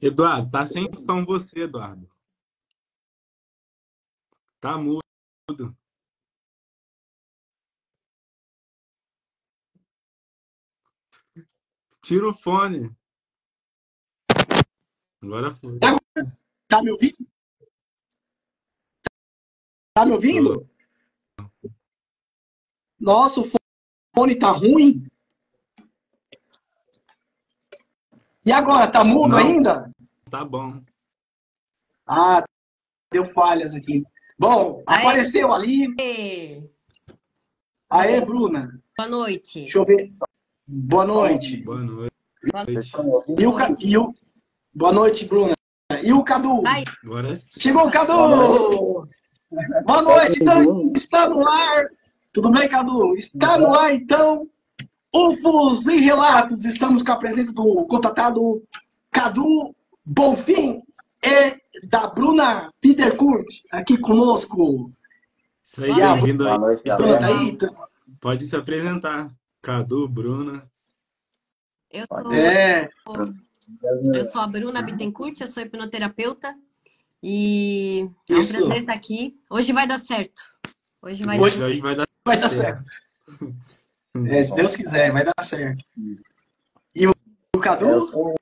Eduardo, tá sem som você, Eduardo. Tá mudo. Tira o fone. Agora foi. Tá me ouvindo? Tá me Tô. ouvindo? Nossa, o fone tá ruim. E agora, tá mudo Não, ainda? tá bom. Ah, deu falhas aqui. Bom, Aê, apareceu ali. Aê, Bruna. boa noite. Deixa eu ver. Boa noite. Boa noite. Boa E o, Ca- noite. e o... Boa noite, Bruna. E o Cadu? Vai, Agora sim. Chegou o Cadu! Boa noite, então está no ar. Tudo bem, Cadu? Está no ar, então, UFOs e Relatos. Estamos com a presença do contatado Cadu Bonfim e da Bruna Bittencourt aqui conosco. Isso aí, E a bem-vindo aí. Boa noite, Bruna tá galera. aí? Pode se apresentar. Cadu, Bruna. eu sou, É, eu sou a Bruna Bittencourt, eu sou hipnoterapeuta e é um isso. prazer estar aqui. Hoje vai dar certo. Hoje vai Hoje dar Hoje vai dar vai dar certo. certo. É, se Deus quiser, vai dar certo. E o Eu Cadu? sou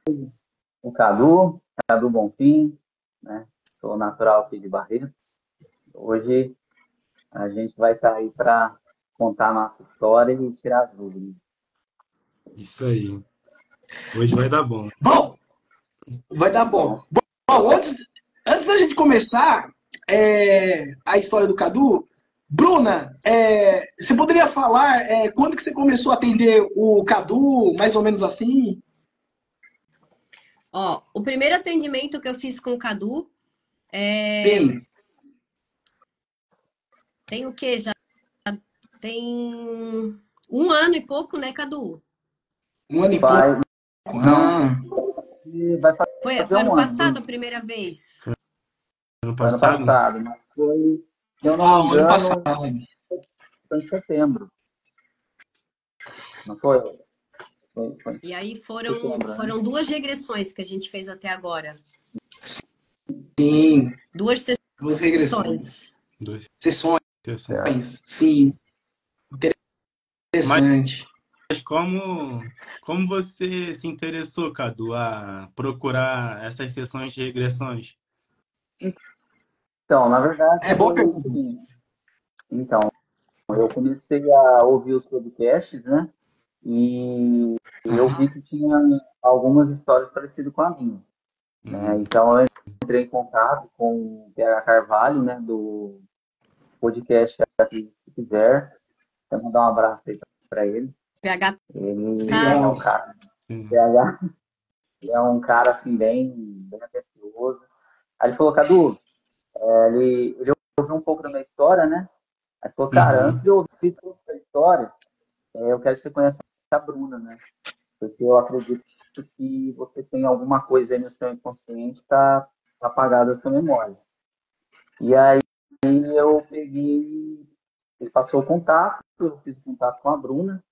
o Cadu Bonfim, né? Sou natural aqui de Barretos. Hoje a gente vai estar aí para contar a nossa história e tirar as dúvidas. Isso aí. Hoje vai dar bom. Bom, vai dar bom. Bom, antes da gente começar a história do Cadu, Bruna, você poderia falar quando que você começou a atender o Cadu, mais ou menos assim? Ó, o primeiro atendimento que eu fiz com o Cadu Sim, tem o quê? Já tem 1 ano e pouco, né, Cadu? um ano e Vai, pouco. não, Ah, vai Foi fazer ano um passado a ano, primeira vez. Ano foi ano passado? passado, mas foi, se eu não me um ano engano, passado. foi em setembro, não foi? Foi E aí em setembro, né? foram 2 regressões que a gente fez até agora. Sim, 2 duas regressões. sessões. Dois. Sessões, Terceiro. sim, Mas interessante. como você se interessou, Cadu, a procurar essas sessões de regressões? Então, na verdade, É boa foi pergunta. assim. Então, eu comecei a ouvir os podcasts, né? E eu vi Aham. que tinha algumas histórias parecidas com a minha, né? Hum, Então, eu entrei em contato com o PH Carvalho, né? Do podcast aqui, se quiser. Quero mandar um abraço aí para ele. PH Ele tá. é Legal. um cara, sim. PH, ele é um cara, assim, bem atencioso. Aí ele falou, Cadu, ele ouviu um pouco da minha história, né? Aí ele falou, cara, antes Uhum. de eu ouvir toda a história, eu quero que você conheça a Bruna, né? Porque eu acredito que você tem alguma coisa aí no seu inconsciente que está apagada da sua memória. E aí eu peguei, ele passou o contato, eu fiz o contato com a Bruna,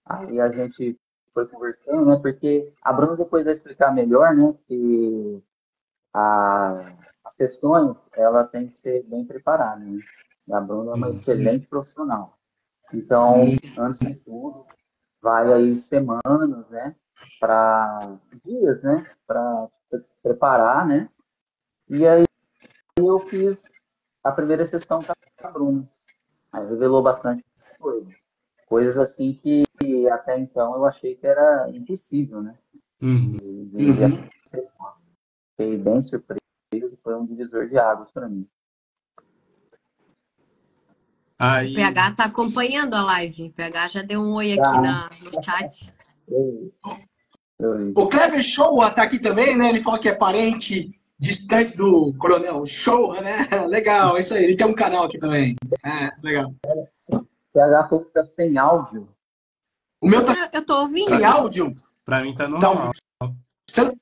aí a gente foi conversando, né? Porque a Bruna depois vai explicar melhor, né? Que as sessões, ela tem que ser bem preparada, né? A Bruna é uma Sim. excelente profissional. Então, Sim. antes de tudo, vai aí semanas, né? Para dias, né? Para preparar, né? E aí eu fiz a primeira sessão com a Bruna. Aí revelou bastante coisa. Coisas assim que até então eu achei que era impossível, né? Uhum. De Uhum. fiquei bem surpreso, foi um divisor de águas para mim. O Aí, PH tá acompanhando a live. O PH já deu um oi aqui Tá, no chat. eu, eu, O Kleber Show tá aqui também, né? Ele falou que é parente distante do Coronel Show, né? Legal, é isso aí. Ele tem um canal aqui também. Legal. PH falou que tá sem áudio. O meu tá Eu tô sem ouvindo. áudio? pra mim tá Tá normal. ouvindo?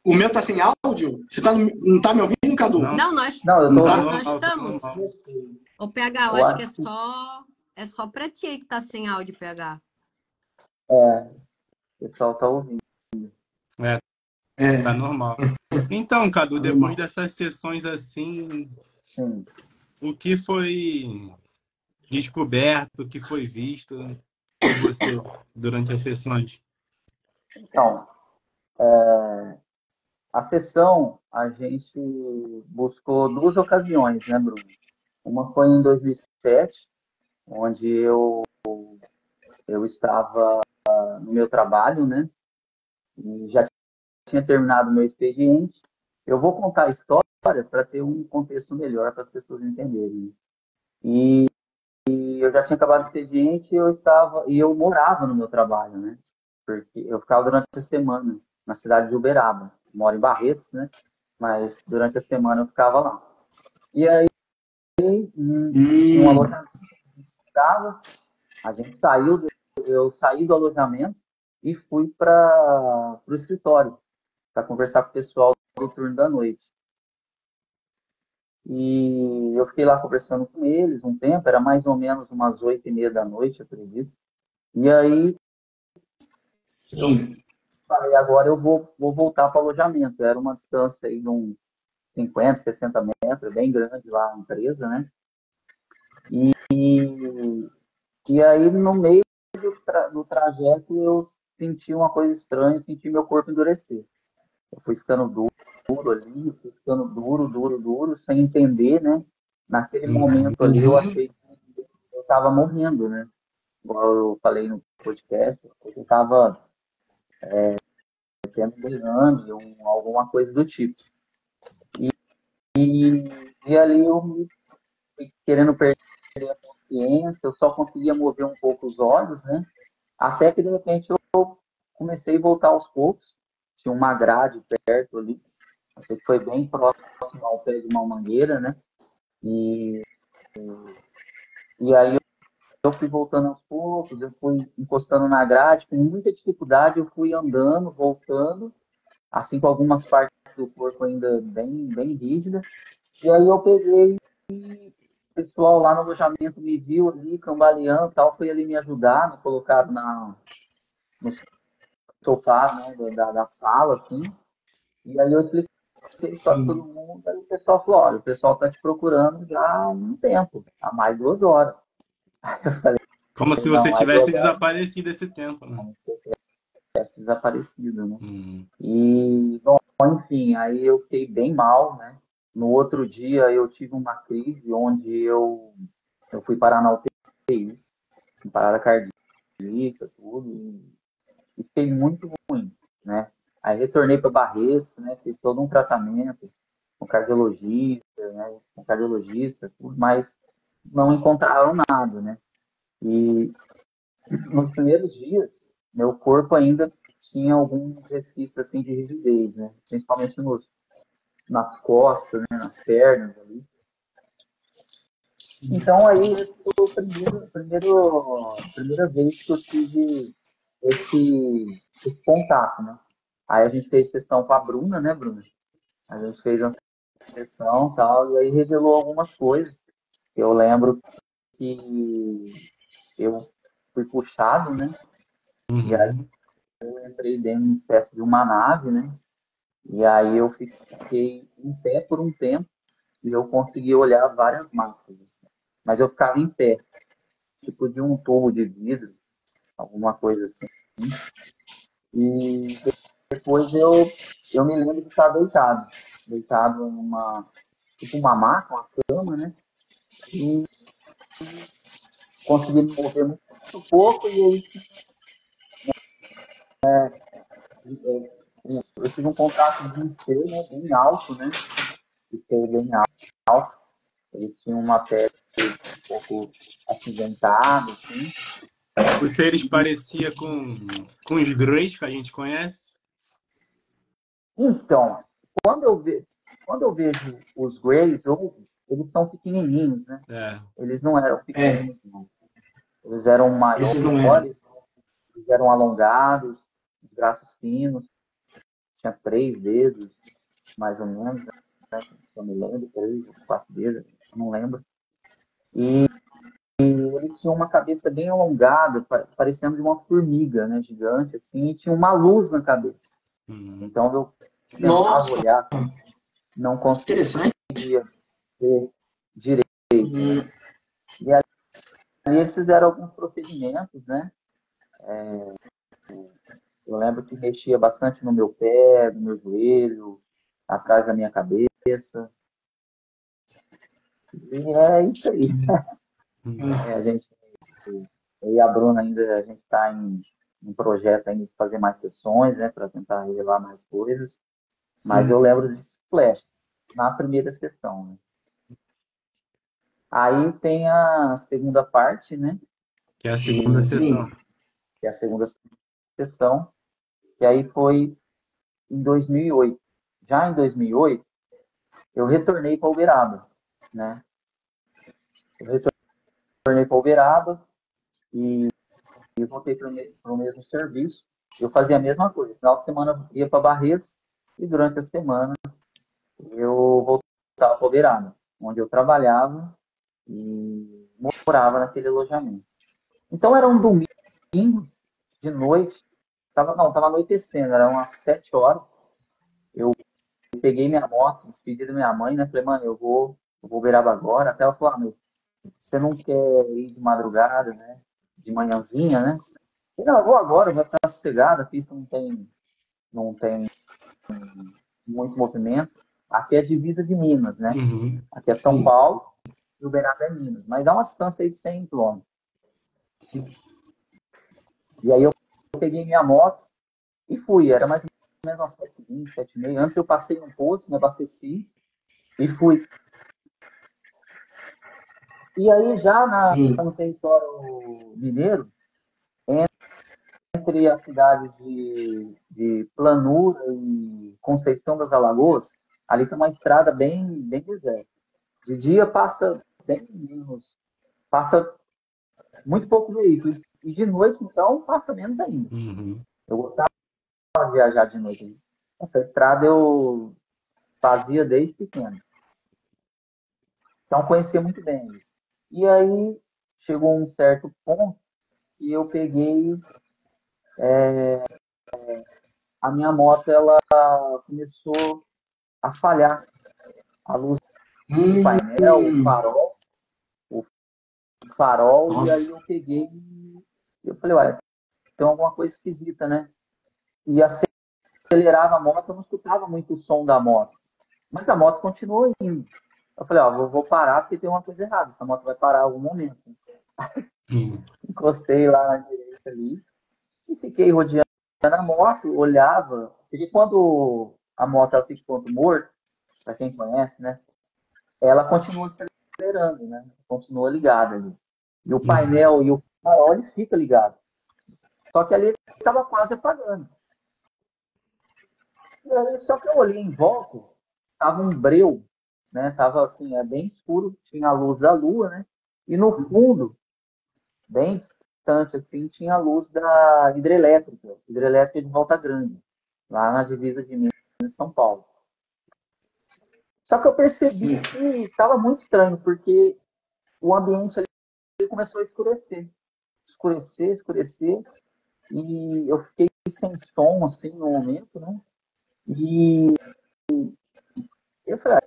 O meu tá sem áudio? Você não tá me ouvindo, Cadu? Não, Não, nós, Não, eu Não tô tá tá? ouvindo. nós normal, tá estamos. normal. Ô, PH, eu Eu acho que acho que é só pra ti aí que tá sem áudio, PH. o pessoal tá ouvindo. É, Tá É. normal. Então, Cadu, Tá depois normal. dessas sessões assim, Sim. o que foi descoberto, o que foi visto por você durante as sessões? Então, a sessão a gente buscou duas ocasiões, né, Bruno? Uma foi em 2007, onde eu estava no meu trabalho, né? E já tinha terminado o meu expediente. Eu vou contar a história para ter um contexto melhor para as pessoas entenderem. E eu já tinha acabado o expediente e eu morava no meu trabalho, né? Porque eu ficava durante a semana na cidade de Uberaba. Moro em Barretos, né? Mas durante a semana eu ficava lá. E aí tinha um Hum, alojamento que estava, a gente saiu, eu saí do alojamento e fui para o escritório para conversar com o pessoal do turno da noite. E eu fiquei lá conversando com eles um tempo, era mais ou menos umas 8:30 da noite, eu acredito. E aí eu sim. falei, agora eu vou voltar para o alojamento. Era uma distância aí de uns 50, 60 metros, bem grande lá a empresa, né? E, e aí, no meio do trajeto, eu senti uma coisa estranha, senti meu corpo endurecer. Eu fui ficando duro ali, fui ficando duro, duro, duro, sem entender, né? Naquele Uhum. momento ali, eu achei que eu estava morrendo, né? Igual eu falei no podcast, eu estava tendo um derrame, alguma coisa do tipo. E ali eu me fui querendo perder a consciência, eu só conseguia mover um pouco os olhos, né? Até que de repente eu comecei a voltar aos poucos. Tinha uma grade perto ali, eu sei que foi bem próximo ao pé de uma mangueira, né? E, e aí eu fui voltando aos poucos, eu fui encostando na grade, com muita dificuldade, eu fui andando, voltando, assim com algumas partes do corpo ainda bem, bem rígidas. E aí eu peguei, o pessoal lá no alojamento me viu ali, cambaleando e tal, foi ali me ajudar, me colocaram no sofá, né, da sala, assim. E aí eu expliquei para todo Sim. mundo, aí o pessoal falou, olha, o pessoal está te procurando já há um tempo, há mais de 2 horas. Como se Não, você mais duas tivesse horas desaparecido esse tempo, né? não, tivesse desaparecido, né? Uhum. E, bom, enfim, aí eu fiquei bem mal, né? No outro dia eu tive uma crise onde eu fui parar na UTI, parada cardíaca, tudo, e fiquei muito ruim, né? Aí retornei para Barretos, né? Fiz todo um tratamento com cardiologista, né? Com cardiologista, tudo, mas não encontraram nada, né? E nos primeiros dias, meu corpo ainda tinha alguns resquícios assim de rigidez, né? Principalmente nas costas, né? Nas pernas ali. Então aí esse foi a primeira vez que eu tive esse contato, né? Aí a gente fez sessão com a Bruna, né, Bruna? A gente fez uma sessão e tal, e aí revelou algumas coisas. Eu lembro que eu fui puxado, né? E aí Uhum. eu entrei dentro de uma espécie de uma nave, né? E aí eu fiquei em pé por um tempo e eu consegui olhar várias mapas, assim. Mas eu ficava em pé, tipo de um tubo de vidro, alguma coisa assim. E depois eu me lembro de estar deitado em tipo uma maca, uma cama, né? E consegui me mover muito pouco e aí eu tive um contato de um ser, né, bem alto, né? De ser bem alto. Ele tinha uma pele um pouco acinzentada, assim. Os seres parecia com os Greys que a gente conhece? Então, quando eu, quando eu vejo os Greys, eles são pequenininhos, né? É. Eles não eram É, pequenos, não. Eles eram esses não eram. maiores, eles eram alongados, os braços finos, tinha 3 dedos, mais ou menos, né? Se eu me lembro, 3 ou 4 dedos, eu não lembro. E eles tinham uma cabeça bem alongada, parecendo de uma formiga, né? Gigante, assim, e tinha uma luz na cabeça. Uhum. Então tentava Nossa, olhar, assim, não conseguia interessante. ver direito, né? E aí eles fizeram alguns procedimentos, né? Eu lembro que mexia bastante no meu pé, no meu joelho, atrás da minha cabeça. E é isso aí. A gente, eu e a Bruna ainda, a gente está em projeto ainda de fazer mais sessões, né? Para tentar revelar mais coisas. Mas eu Sim. lembro desse flash na primeira sessão, né? Aí tem a segunda parte, né? Que é a segunda Sim. sessão. Que é a segunda sessão, que aí foi em 2008. Já em 2008, eu retornei para Uberaba, né? Eu retornei para Uberaba e voltei para o mesmo serviço. Eu fazia a mesma coisa. No final de semana eu ia para Barretos e durante a semana eu voltava para Uberaba, onde eu trabalhava e morava naquele alojamento. Então era um domingo de noite, tava anoitecendo, era umas 7 horas. Eu peguei minha moto, despedi da minha mãe, né? Falei, mãe, eu vou Uberaba agora. Até ela falou, mas você não quer ir de madrugada, né? De manhãzinha, né? Eu, não, eu vou agora, vai estar sossegado, a pista não tem muito movimento. Aqui é divisa de Minas, né? Uhum. Aqui é São Sim. Paulo e Uberaba é Minas, mas dá uma distância aí de 100 quilômetros. E aí eu peguei minha moto e fui, era mais ou menos umas 7h20, 7h30. Antes eu passei num posto, me abasteci e fui. E aí já Sim. no território mineiro, entre a cidade de Planura e Conceição das Alagoas, ali tem uma estrada bem deserta. De dia passa bem menos, passa muito pouco veículo. E de noite, então, passa menos ainda. Uhum. Eu gostava de viajar de noite. Essa estrada eu fazia desde pequeno. Então, conhecia muito bem. E aí, chegou um certo ponto que eu peguei a minha moto, ela começou a falhar. A luz do painel, o farol, e aí Nossa. eu peguei e eu falei, olha, tem alguma coisa esquisita, né? E acelerava a moto, eu não escutava muito o som da moto. Mas a moto continuou indo. Eu falei, ó, vou parar porque tem uma coisa errada, essa moto vai parar em algum momento. Uhum. Encostei lá na direita ali e fiquei rodeando a moto, olhava, porque quando a moto ela fica em ponto morto, para quem conhece, né? Ela continua acelerando, né? Continua ligada ali. E o Uhum. painel e o farol ele fica ligado. Só que ali estava quase apagando. E aí, só que eu olhei em volta, tava um breu, né? Tava assim, bem escuro, tinha a luz da lua, né? E no fundo, bem distante assim, tinha a luz da hidrelétrica de Volta Grande, lá na divisa de Minas e São Paulo. Só que eu percebi Sim. que estava muito estranho, porque o ambiente ali começou a escurecer, e eu fiquei sem som, assim, no momento, né? E eu falei,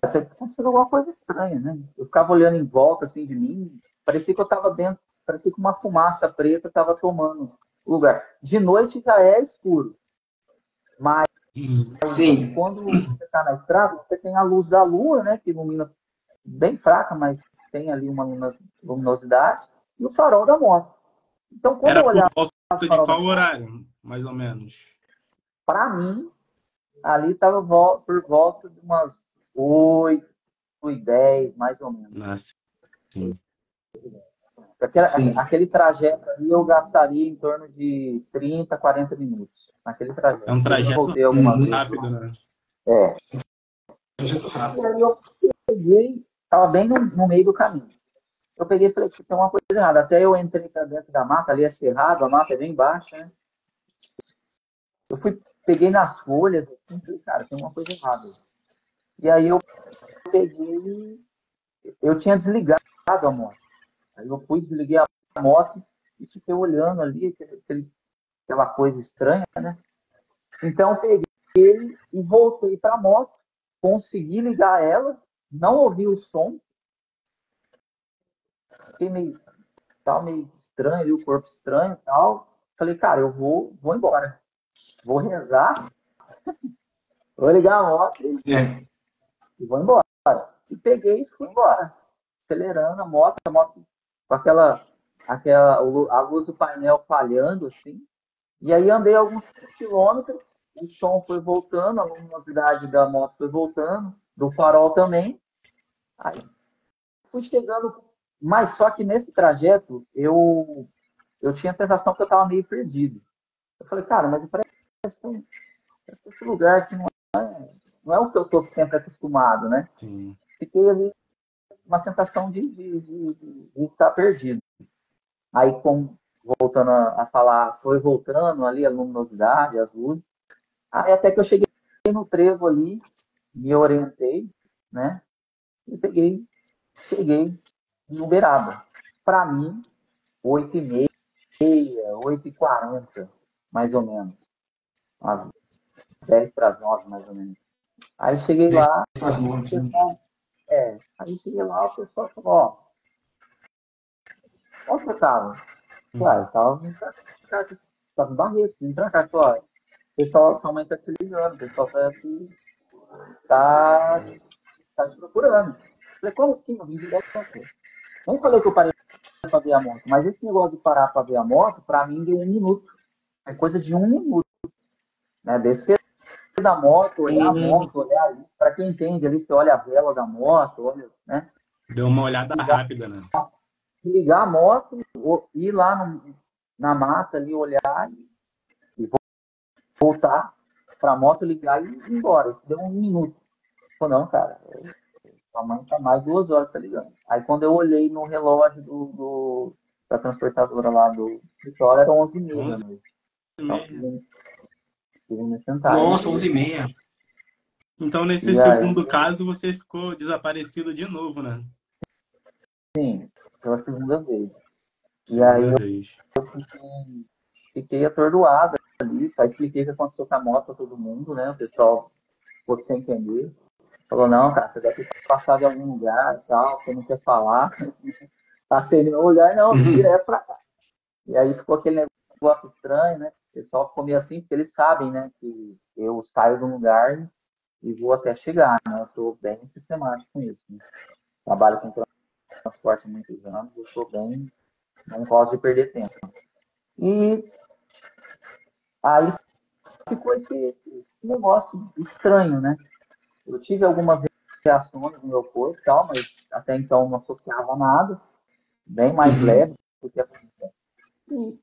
tá acontecendo alguma coisa estranha, né? Eu ficava olhando em volta, assim, de mim, parecia que eu estava dentro, parecia que uma fumaça preta estava tomando o lugar. De noite já é escuro, mas Uhum. Sim. quando você está na estrada, você tem a luz da lua, né, que ilumina bem fraca, mas tem ali uma luminosidade, e o farol da moto. Então, quando Era eu por olhava o volta de farol da qual moto, horário, mais ou menos? para mim, ali estava por volta de umas 8h10, mais ou menos. Nossa, sim. Sim. Aquele trajeto ali eu gastaria em torno de 30, 40 minutos. Naquele É trajeto. um Eu já trajeto voltei algumas vezes rápido, lá. né? É. Projeto E rápido. aí eu peguei, estava bem no meio do caminho. Eu peguei e falei, tem uma coisa errada. Até eu entrei para dentro da mata, ali é cerrado, a mata é bem baixa, né? Eu peguei nas folhas, assim, falei, cara, tem uma coisa errada. E aí eu peguei, eu tinha desligado a moto. Aí eu fui, desliguei a moto e fiquei olhando ali, aquela coisa estranha, né? Então eu peguei e voltei para a moto, consegui ligar ela, não ouvi o som, fiquei meio estranho, ali, o corpo estranho e tal. Falei, cara, eu vou embora. Vou rezar, vou ligar a moto e vou embora. E peguei e fui embora. Acelerando a moto com a luz do painel falhando, assim. E aí andei alguns quilômetros, o som foi voltando, a luminosidade da moto foi voltando, do farol também. Aí fui chegando, mas só que nesse trajeto eu tinha a sensação que eu estava meio perdido. Eu falei, cara, mas parece que esse lugar aqui não é o que eu estou sempre acostumado, né? Sim. Fiquei ali uma sensação de estar perdido. Aí, voltando a falar, foi voltando ali a luminosidade, as luzes. Aí até que eu cheguei no trevo ali, me orientei, né? E cheguei em Uberaba. Para mim, 8h30, 8h40, mais ou menos. Umas 10 para as 9, mais ou menos. Aí cheguei lá, o pessoal falou, ó, onde você estava? Claro, estava em Barretos, vim pra cá. Falou, ó, o pessoal sua mãe tá te ligando, o pessoal tá te procurando. Falei, como assim? Eu vim direto aqui. Nem falei que eu parei para ver a moto, mas esse negócio de parar para ver a moto, para mim deu 1 minuto. É coisa de 1 minuto. Né? Descer da moto, olhar a moto, olhar ali. Para quem entende ali, você olha a vela da moto, olha, né? Deu uma olhada rápida, né? Ligar a moto, ir lá na mata ali, olhar e voltar para a moto, ligar e ir embora. Isso deu 1 minuto. Falei, não, cara, a mãe tá mais 2 horas, tá ligando. Aí quando eu olhei no relógio da transportadora lá do escritório, era 11h30 da noite. Então, tive me sentar. Nossa, 11h30. Então, nesse segundo caso, você ficou desaparecido de novo, né? Sim, pela segunda vez. Segunda vez. Eu fiquei atordoado ali, só expliquei o que aconteceu com a moto pra todo mundo, né? O pessoal ficou sem entender. Falou, não, cara, você deve ter passado em algum lugar e tal, você não quer falar. Passei no lugar, não, direto pra cá. E aí ficou aquele negócio estranho, né? O pessoal ficou meio assim, porque eles sabem, né? Que eu saio de um lugar e vou até chegar, né? Eu estou bem sistemático com isso. Né? Trabalho com transporte há muitos anos, eu estou bem, não gosto de perder tempo. E aí ficou esse negócio estranho, né? Eu tive algumas reações no meu corpo e tal, mas até então não associava nada, bem mais leve do que aconteceu. E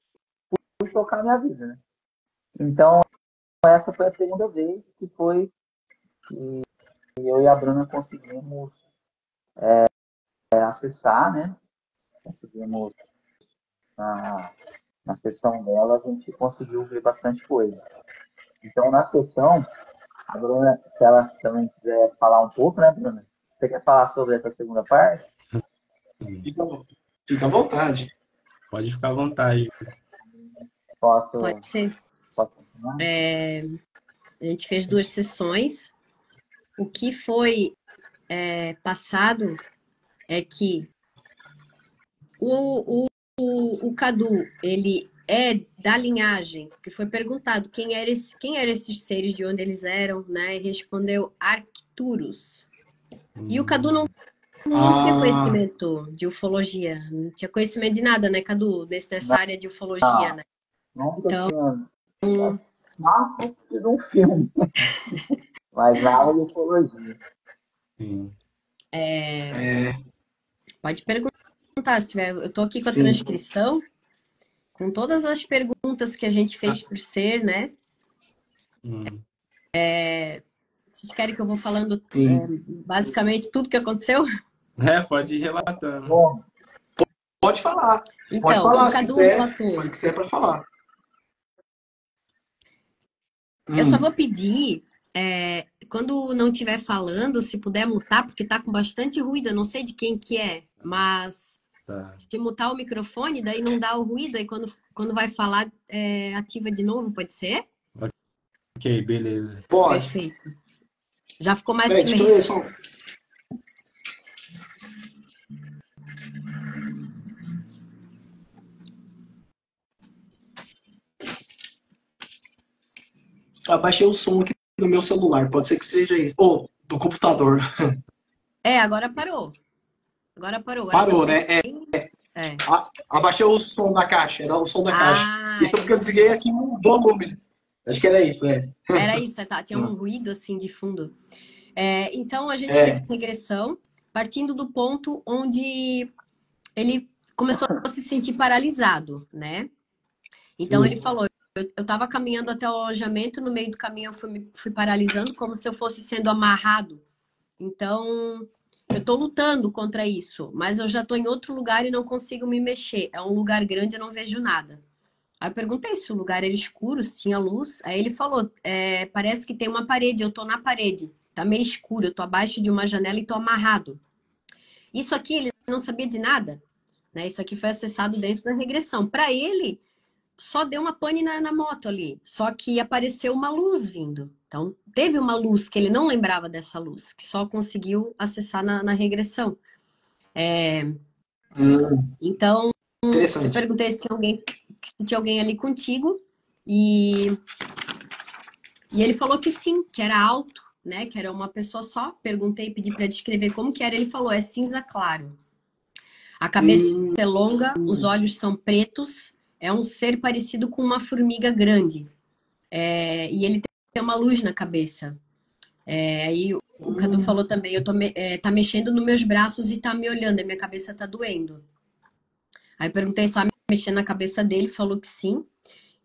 fui tocar minha vida, né? Então, essa foi a segunda vez que eu e a Bruna conseguimos acessar, né? Conseguimos, na sessão dela, a gente conseguiu ver bastante coisa. Então, na sessão, a Bruna, se ela também quiser falar um pouco, né, Bruna? Você quer falar sobre essa segunda parte? Fica à vontade. Pode ficar à vontade. Pode ser. Posso continuar? A gente fez 2 sessões. O que foi passado é que o Cadu, ele é da linhagem, que foi perguntado quem eram esses seres, de onde eles eram, né? E respondeu Arcturus. E o Cadu não tinha conhecimento de ufologia, não tinha conhecimento de nada, né, Cadu? Dessa área de ufologia, né? Então, mas de um filme. Mas nada de ufologia. Sim. Pode perguntar, se tiver. Eu tô aqui com a transcrição, com todas as perguntas que a gente fez por ser, né? Vocês querem que eu vou falando basicamente tudo que aconteceu? Pode ir relatando. Bom, pode falar. Então, pode falar, o Cadu relatou. Pode ser para falar. Eu só vou pedir, quando não estiver falando, se puder mutar, porque tá com bastante ruído, eu não sei de quem que é, mas se mutar o microfone, daí não dá o ruído, aí quando vai falar, ativa de novo, pode ser? Ok, beleza. Pode. Perfeito. Já ficou mais Peraí, deixa eu ver silêncio. só. Abaixei o som aqui do meu celular. Pode ser que seja isso. Ou do computador. Agora parou. Agora parou. Agora tá Parou, né? bem. É. Abaixei o som da caixa. Era o som da caixa. Ah, Isso é porque eu desliguei aqui o volume. Acho que era isso, é. era isso, tá? Tinha um ruído assim de fundo. Então a gente fez É. a regressão partindo do ponto onde ele começou a se sentir paralisado, né? Então ele Sim. falou, eu estava caminhando até o alojamento, no meio do caminho eu fui paralisando, como se eu fosse sendo amarrado. Então, eu estou lutando contra isso, mas eu já estou em outro lugar e não consigo me mexer. É um lugar grande, eu não vejo nada. Aí eu perguntei se o lugar era escuro, se tinha luz. Aí ele falou, parece que tem uma parede, eu estou na parede. Tá meio escuro, eu estou abaixo de uma janela e estou amarrado. Isso aqui ele não sabia de nada, né? Isso aqui foi acessado dentro da regressão. Para ele, só deu uma pane na moto ali. Só que apareceu uma luz vindo. Então, teve uma luz que ele não lembrava dessa luz, que só conseguiu acessar na regressão. Então, eu Interessante. perguntei se tinha alguém ali contigo. E ele falou que sim, que era alto, né? Que era uma pessoa só. Perguntei, pedi para descrever como que era. Ele falou, é cinza claro. A cabeça é longa, os olhos são pretos. É um ser parecido com uma formiga grande. E ele tem uma luz na cabeça. Aí o Cadu falou também, tá mexendo nos meus braços e tá me olhando, a minha cabeça tá doendo. Aí perguntei se estava mexendo na cabeça dele, falou que sim.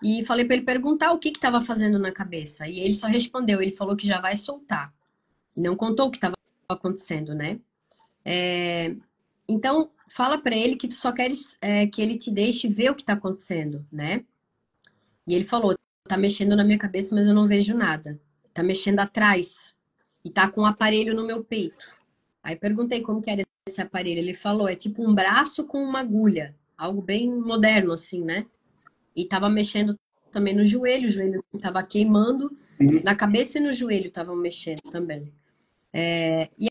E falei para ele perguntar o que estava fazendo na cabeça. E ele só respondeu, ele falou que já vai soltar. E não contou o que estava acontecendo, né? Então, fala para ele que tu só queres que ele te deixe ver o que está acontecendo, né? E ele falou, tá mexendo na minha cabeça, mas eu não vejo nada. Tá mexendo atrás. E tá com um aparelho no meu peito. Aí perguntei como que era esse aparelho. Ele falou, é tipo um braço com uma agulha. Algo bem moderno, assim, né? E tava mexendo também no joelho. O joelho tava queimando. Na cabeça e no joelho estavam mexendo também. E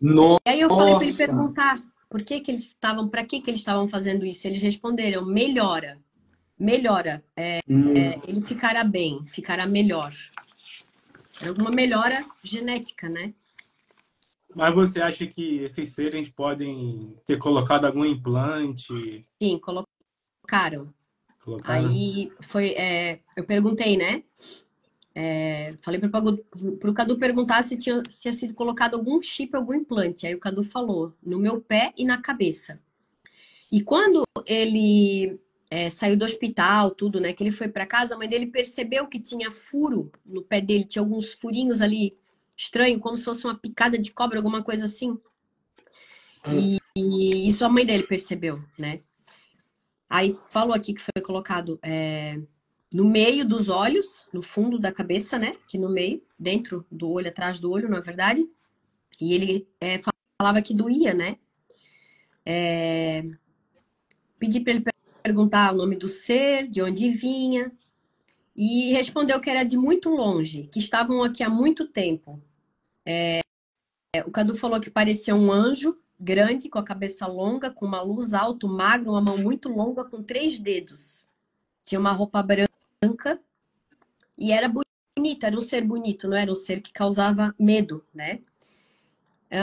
aí eu falei para ele perguntar por que que eles estavam, para que eles estavam fazendo isso. Eles responderam, melhora. Ele ficará bem, ficará melhor. Era alguma melhora genética, né? Mas você acha que esses seres podem ter colocado algum implante? Sim, colocaram. Colocaram? Aí eu perguntei, né? Falei pro Cadu perguntar se tinha sido colocado algum chip, algum implante. Aí o Cadu falou, no meu pé e na cabeça. E quando ele saiu do hospital, tudo, né? Que ele foi para casa, a mãe dele percebeu que tinha furo no pé dele, tinha alguns furinhos ali estranho, como se fosse uma picada de cobra, alguma coisa assim. E isso a mãe dele percebeu, né? Aí falou aqui que foi colocado no meio dos olhos, no fundo da cabeça, né? Aqui no meio, dentro do olho, atrás do olho, na verdade. E ele falava que doía, né? Pedi para ele perguntar o nome do ser, de onde vinha. E respondeu que era de muito longe, que estavam aqui há muito tempo. O Cadu falou que parecia um anjo grande, com a cabeça longa, com uma luz alto, magro, uma mão muito longa, com 3 dedos. Tinha uma roupa branca e era bonito, era um ser bonito, não era um ser que causava medo, né?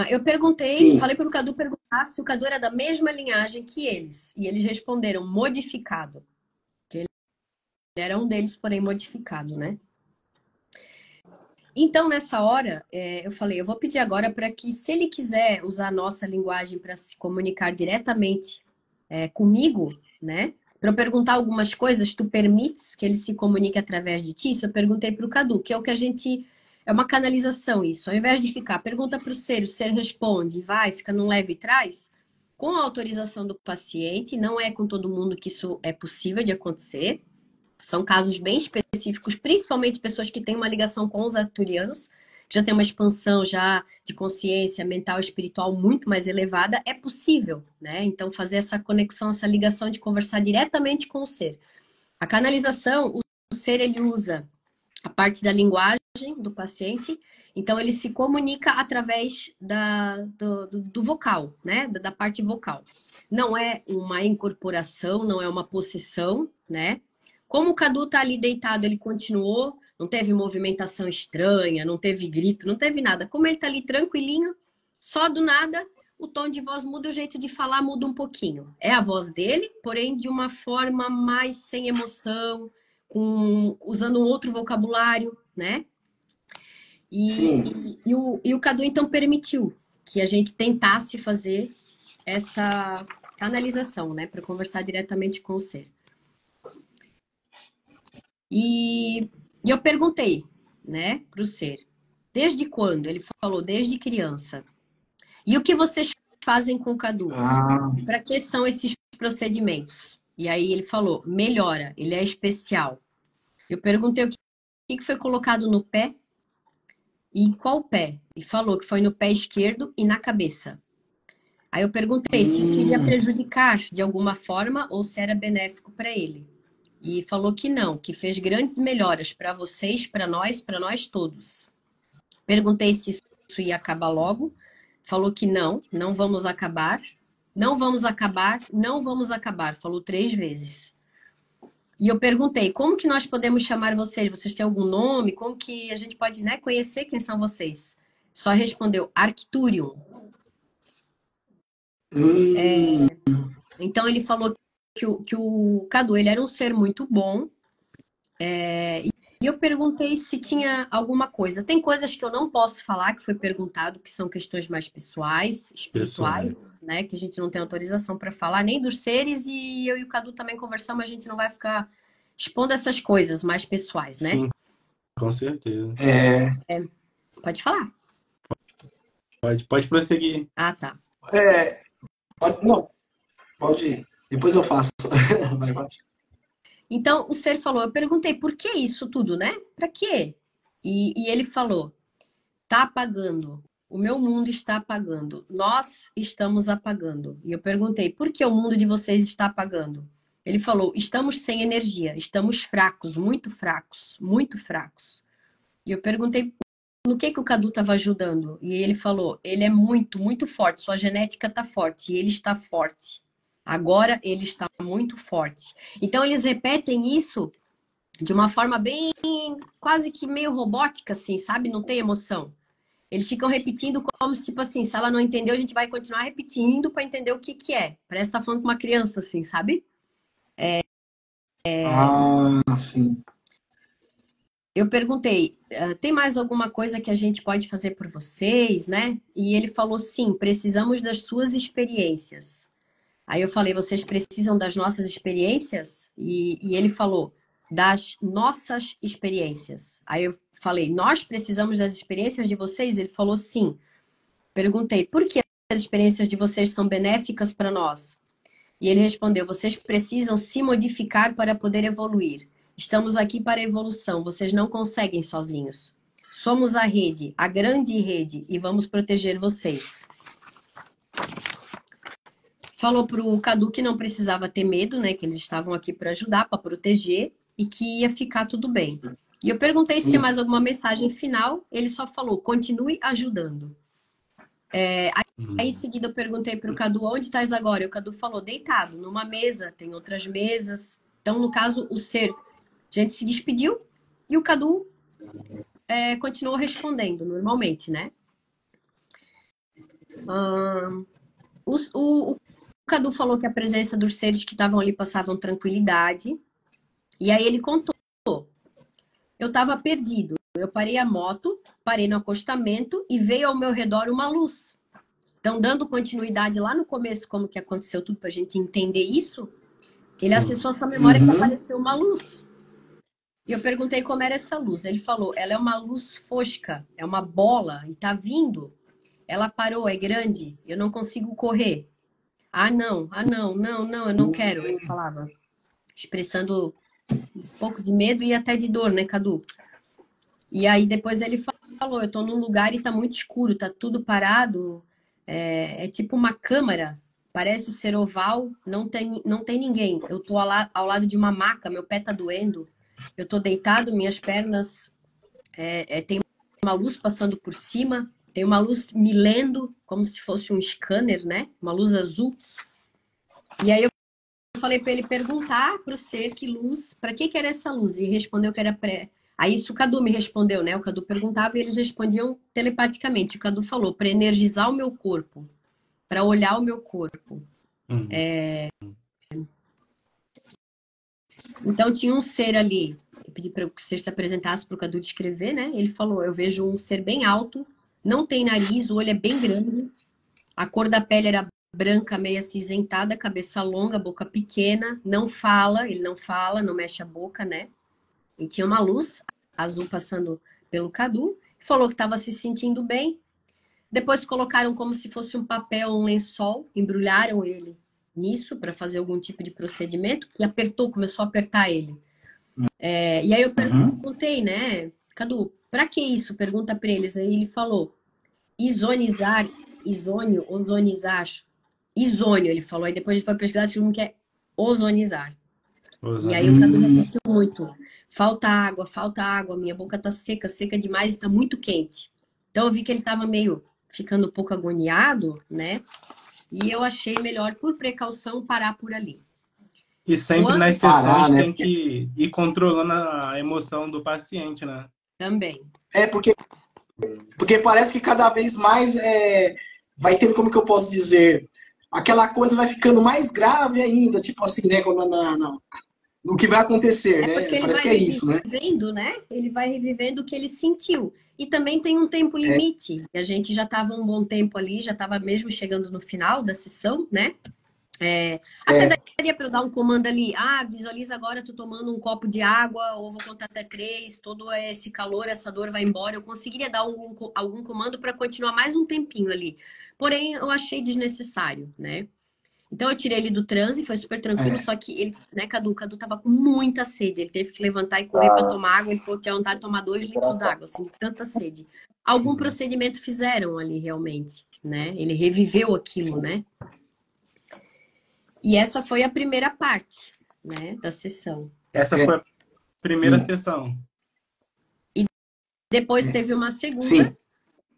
Eu perguntei, falei para o Cadu perguntar se o Cadu era da mesma linhagem que eles. E eles responderam modificado. Que ele era um deles, porém modificado, né? Então, nessa hora, eu falei, eu vou pedir agora para que, se ele quiser usar a nossa linguagem para se comunicar diretamente comigo, né? Para eu perguntar algumas coisas, tu permites que ele se comunique através de ti? Isso eu perguntei para o Cadu, que é o que a gente... É uma canalização isso. Ao invés de ficar, pergunta para o ser responde, vai, fica num leve e traz, com a autorização do paciente, não é com todo mundo que isso é possível de acontecer. São casos bem específicos, principalmente pessoas que têm uma ligação com os arturianos, que já tem uma expansão já de consciência mental e espiritual muito mais elevada, é possível, né? Então, fazer essa conexão, essa ligação de conversar diretamente com o ser. A canalização, o ser, ele usa a parte da linguagem, do paciente. Então, ele se comunica através do vocal, né? Da parte vocal. Não é uma incorporação, não é uma possessão, né? Como o Cadu tá ali deitado, ele continuou, não teve movimentação estranha, não teve grito, não teve nada. Como ele tá ali tranquilinho, só do nada, o tom de voz muda, o jeito de falar muda um pouquinho. É a voz dele, porém de uma forma mais sem emoção, usando um outro vocabulário, né? E o Cadu, então, permitiu que a gente tentasse fazer essa canalização, né? Para conversar diretamente com o ser. E eu perguntei, né, para o ser, desde quando? Ele falou, desde criança. E o que vocês fazem com o Cadu? Para que são esses procedimentos? E aí ele falou, melhora, ele é especial. Eu perguntei o que foi colocado no pé e em qual pé. E falou que foi no pé esquerdo e na cabeça. Aí eu perguntei se isso iria prejudicar de alguma forma ou se era benéfico para ele. E falou que não, que fez grandes melhoras para vocês, para nós todos. Perguntei se isso ia acabar logo. Falou que não, não vamos acabar. Não vamos acabar, não vamos acabar. Falou 3 vezes. E eu perguntei, como que nós podemos chamar vocês? Vocês têm algum nome? Como que a gente pode, né, conhecer quem são vocês? Só respondeu, Arcturium. Então ele falou que o Cadu, ele era um ser muito bom. E eu perguntei se tinha alguma coisa. Tem coisas que eu não posso falar, que foi perguntado, que são questões mais pessoais, espirituais, né? Que a gente não tem autorização para falar, nem dos seres. E eu e o Cadu também conversamos, a gente não vai ficar expondo essas coisas mais pessoais, né? Sim, com certeza. Pode falar. Pode prosseguir. Ah, tá. Pode ir. Depois eu faço. Vai. Então, o ser falou, eu perguntei, por que isso tudo, né? Pra quê? E ele falou, tá apagando. O meu mundo está apagando. Nós estamos apagando. E eu perguntei, por que o mundo de vocês está apagando? Ele falou, estamos sem energia, estamos fracos, muito fracos, muito fracos. E eu perguntei, no que o Cadu estava ajudando? E ele falou, ele é muito, muito forte, sua genética está forte, e ele está forte. Agora ele está muito forte. Então eles repetem isso de uma forma bem, quase que meio robótica, assim, sabe? Não tem emoção. Eles ficam repetindo como se, tipo assim, se ela não entendeu, a gente vai continuar repetindo para entender o que é. Parece estar falando com uma criança, assim, sabe? Sim. Eu perguntei, tem mais alguma coisa que a gente pode fazer por vocês, né? E ele falou, sim, precisamos das suas experiências. Aí eu falei, vocês precisam das nossas experiências? E ele falou, das nossas experiências. Aí eu falei, nós precisamos das experiências de vocês? Ele falou, sim. Perguntei, por que as experiências de vocês são benéficas para nós? E ele respondeu, vocês precisam se modificar para poder evoluir. Estamos aqui para a evolução, vocês não conseguem sozinhos. Somos a rede, a grande rede, e vamos proteger vocês. Falou pro Cadu que não precisava ter medo, né? Que eles estavam aqui para ajudar, para proteger, e que ia ficar tudo bem. E eu perguntei se tinha mais alguma mensagem final, ele só falou, continue ajudando. Aí em seguida eu perguntei pro Cadu, onde estás agora? E o Cadu falou, deitado, numa mesa, tem outras mesas. Então, no caso, o ser, a gente se despediu e o Cadu continuou respondendo normalmente, né? O Cadu falou que a presença dos seres que estavam ali passavam tranquilidade. E aí ele contou. Eu estava perdido. Eu parei a moto, parei no acostamento e veio ao meu redor uma luz. Então, dando continuidade lá no começo, como que aconteceu tudo para a gente entender isso, ele acessou essa memória que apareceu uma luz. E eu perguntei como era essa luz. Ele falou, ela é uma luz fosca, é uma bola e está vindo. Ela parou, é grande, eu não consigo correr. Não, eu não quero, ele falava, expressando um pouco de medo e até de dor, né, Cadu? E aí depois ele falou, eu tô num lugar e tá muito escuro, tá tudo parado, é tipo uma câmara, parece ser oval, não tem ninguém. Eu tô ao lado de uma maca, meu pé tá doendo, eu tô deitado, minhas pernas tem uma luz passando por cima, tem uma luz me lendo, como se fosse um scanner, né? Uma luz azul. E aí eu falei para ele perguntar para o ser que luz, para que era essa luz? E respondeu que era pré. Aí isso o Cadu me respondeu, né? O Cadu perguntava e eles respondiam telepaticamente. O Cadu falou para energizar o meu corpo, para olhar o meu corpo. Uhum. Então tinha um ser ali. Eu pedi para o ser se apresentasse para o Cadu descrever, né? Ele falou: eu vejo um ser bem alto, não tem nariz, o olho é bem grande, a cor da pele era branca, meio acinzentada, cabeça longa, boca pequena, não fala, ele não fala, não mexe a boca, né? E tinha uma luz azul passando pelo Cadu, falou que estava se sentindo bem. Depois colocaram como se fosse um papel, um lençol, embrulharam ele nisso para fazer algum tipo de procedimento, que apertou, começou a apertar ele. E aí eu perguntei, né, Cadu, para que isso? Pergunta para eles. Aí ele falou, isonizar, isônio, ozonizar. Isônio, ele falou. Aí depois ele foi pesquisar, descobriu que é ozonizar. E aí o Cadu repetiu muito. Falta água, minha boca tá seca, seca demais e tá muito quente. Então eu vi que ele tava meio ficando um pouco agoniado, né? E eu achei melhor, por precaução, parar por ali. E sempre Quando... nas sessões tem que ir controlando a emoção do paciente, né? Também. Porque parece que cada vez mais vai tendo, como que eu posso dizer, aquela coisa vai ficando mais grave ainda, tipo assim, né? No que vai acontecer, né? Porque ele Parece que vai é isso, né? revivendo, né? Ele vai revivendo o que ele sentiu. E também tem um tempo limite. A gente já estava um bom tempo ali, já estava mesmo chegando no final da sessão, né? Até daria para eu dar um comando ali. Visualiza agora tu tomando um copo de água, ou vou contar até 3, todo esse calor, essa dor vai embora. Eu conseguiria dar algum comando para continuar mais um tempinho ali. Porém, eu achei desnecessário, né? Então eu tirei ele do transe, foi super tranquilo, só que ele, né, Cadu tava com muita sede, ele teve que levantar e correr para tomar água, ele falou que tinha vontade de tomar 2 litros d'água, assim, tanta sede. Algum procedimento fizeram ali realmente, né? Ele reviveu aquilo, né? E essa foi a primeira parte, né, da sessão. Essa foi a primeira sessão. E depois teve uma segunda,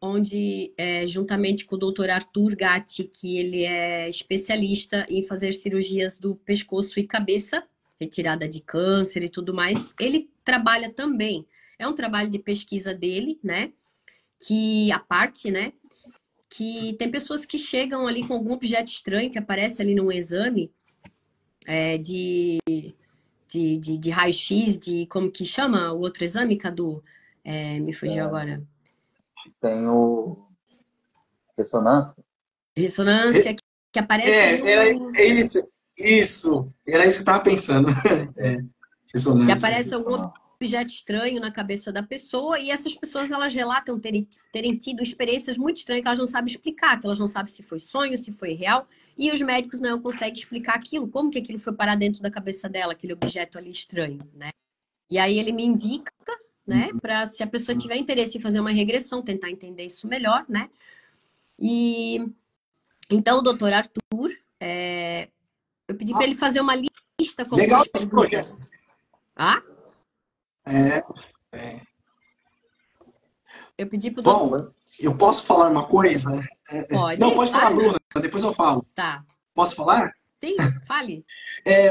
onde, juntamente com o Dr. Arthur Gatti, que ele é especialista em fazer cirurgias do pescoço e cabeça, retirada de câncer e tudo mais, ele trabalha também. É um trabalho de pesquisa dele, né? Que a parte, né? Que tem pessoas que chegam ali com algum objeto estranho que aparece ali num exame de raio-x, de como que chama o outro exame, Cadu? Me fugiu agora. Tem o ressonância. Ressonância, que aparece Isso. Era isso que eu tava pensando. Que aparece algum objeto estranho na cabeça da pessoa e essas pessoas, elas relatam terem tido experiências muito estranhas que elas não sabem explicar, que elas não sabem se foi sonho, se foi real, e os médicos não conseguem explicar aquilo, como que aquilo foi parar dentro da cabeça dela, aquele objeto ali estranho, né? E aí ele me indica, né, para se a pessoa tiver interesse em fazer uma regressão, tentar entender isso melhor, né? E então o doutor Arthur, eu pedi para ele fazer uma lista com Legal algumas perguntas. Eu pedi pro doutor... Bom, eu posso falar uma coisa? Pode? Não, pode falar, Bruna. Depois eu falo. Tá. Posso falar? Sim, fale.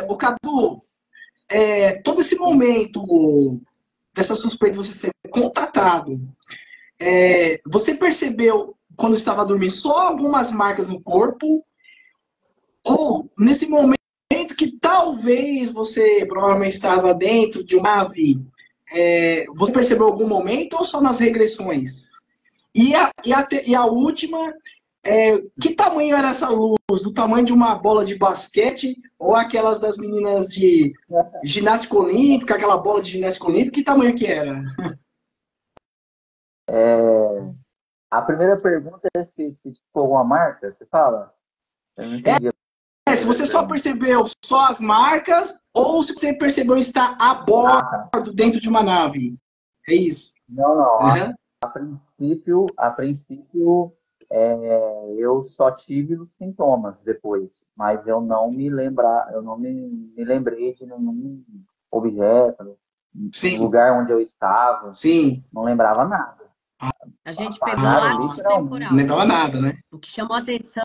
O Cadu, todo esse momento dessa suspeita de você ser contatado, você percebeu, quando estava dormindo, só algumas marcas no corpo? Ou, nesse momento que talvez você provavelmente estava dentro de uma nave, você percebeu algum momento ou só nas regressões? E a última, que tamanho era essa luz? Do tamanho de uma bola de basquete ou aquelas das meninas de ginástica olímpica, aquela bola de ginástica olímpica, que tamanho que era? A primeira pergunta é se ficou alguma marca, você fala? Eu não entendi. Se você só percebeu só as marcas ou se você percebeu estar a bordo dentro de uma nave. É isso. Não. A princípio eu só tive os sintomas depois, mas eu não me lembrei de nenhum objeto, Sim, lugar onde eu estava, sim. não lembrava nada. A gente pegou o Ah, lapso literalmente. não temporal. lembrava nada, né? O que chamou a atenção,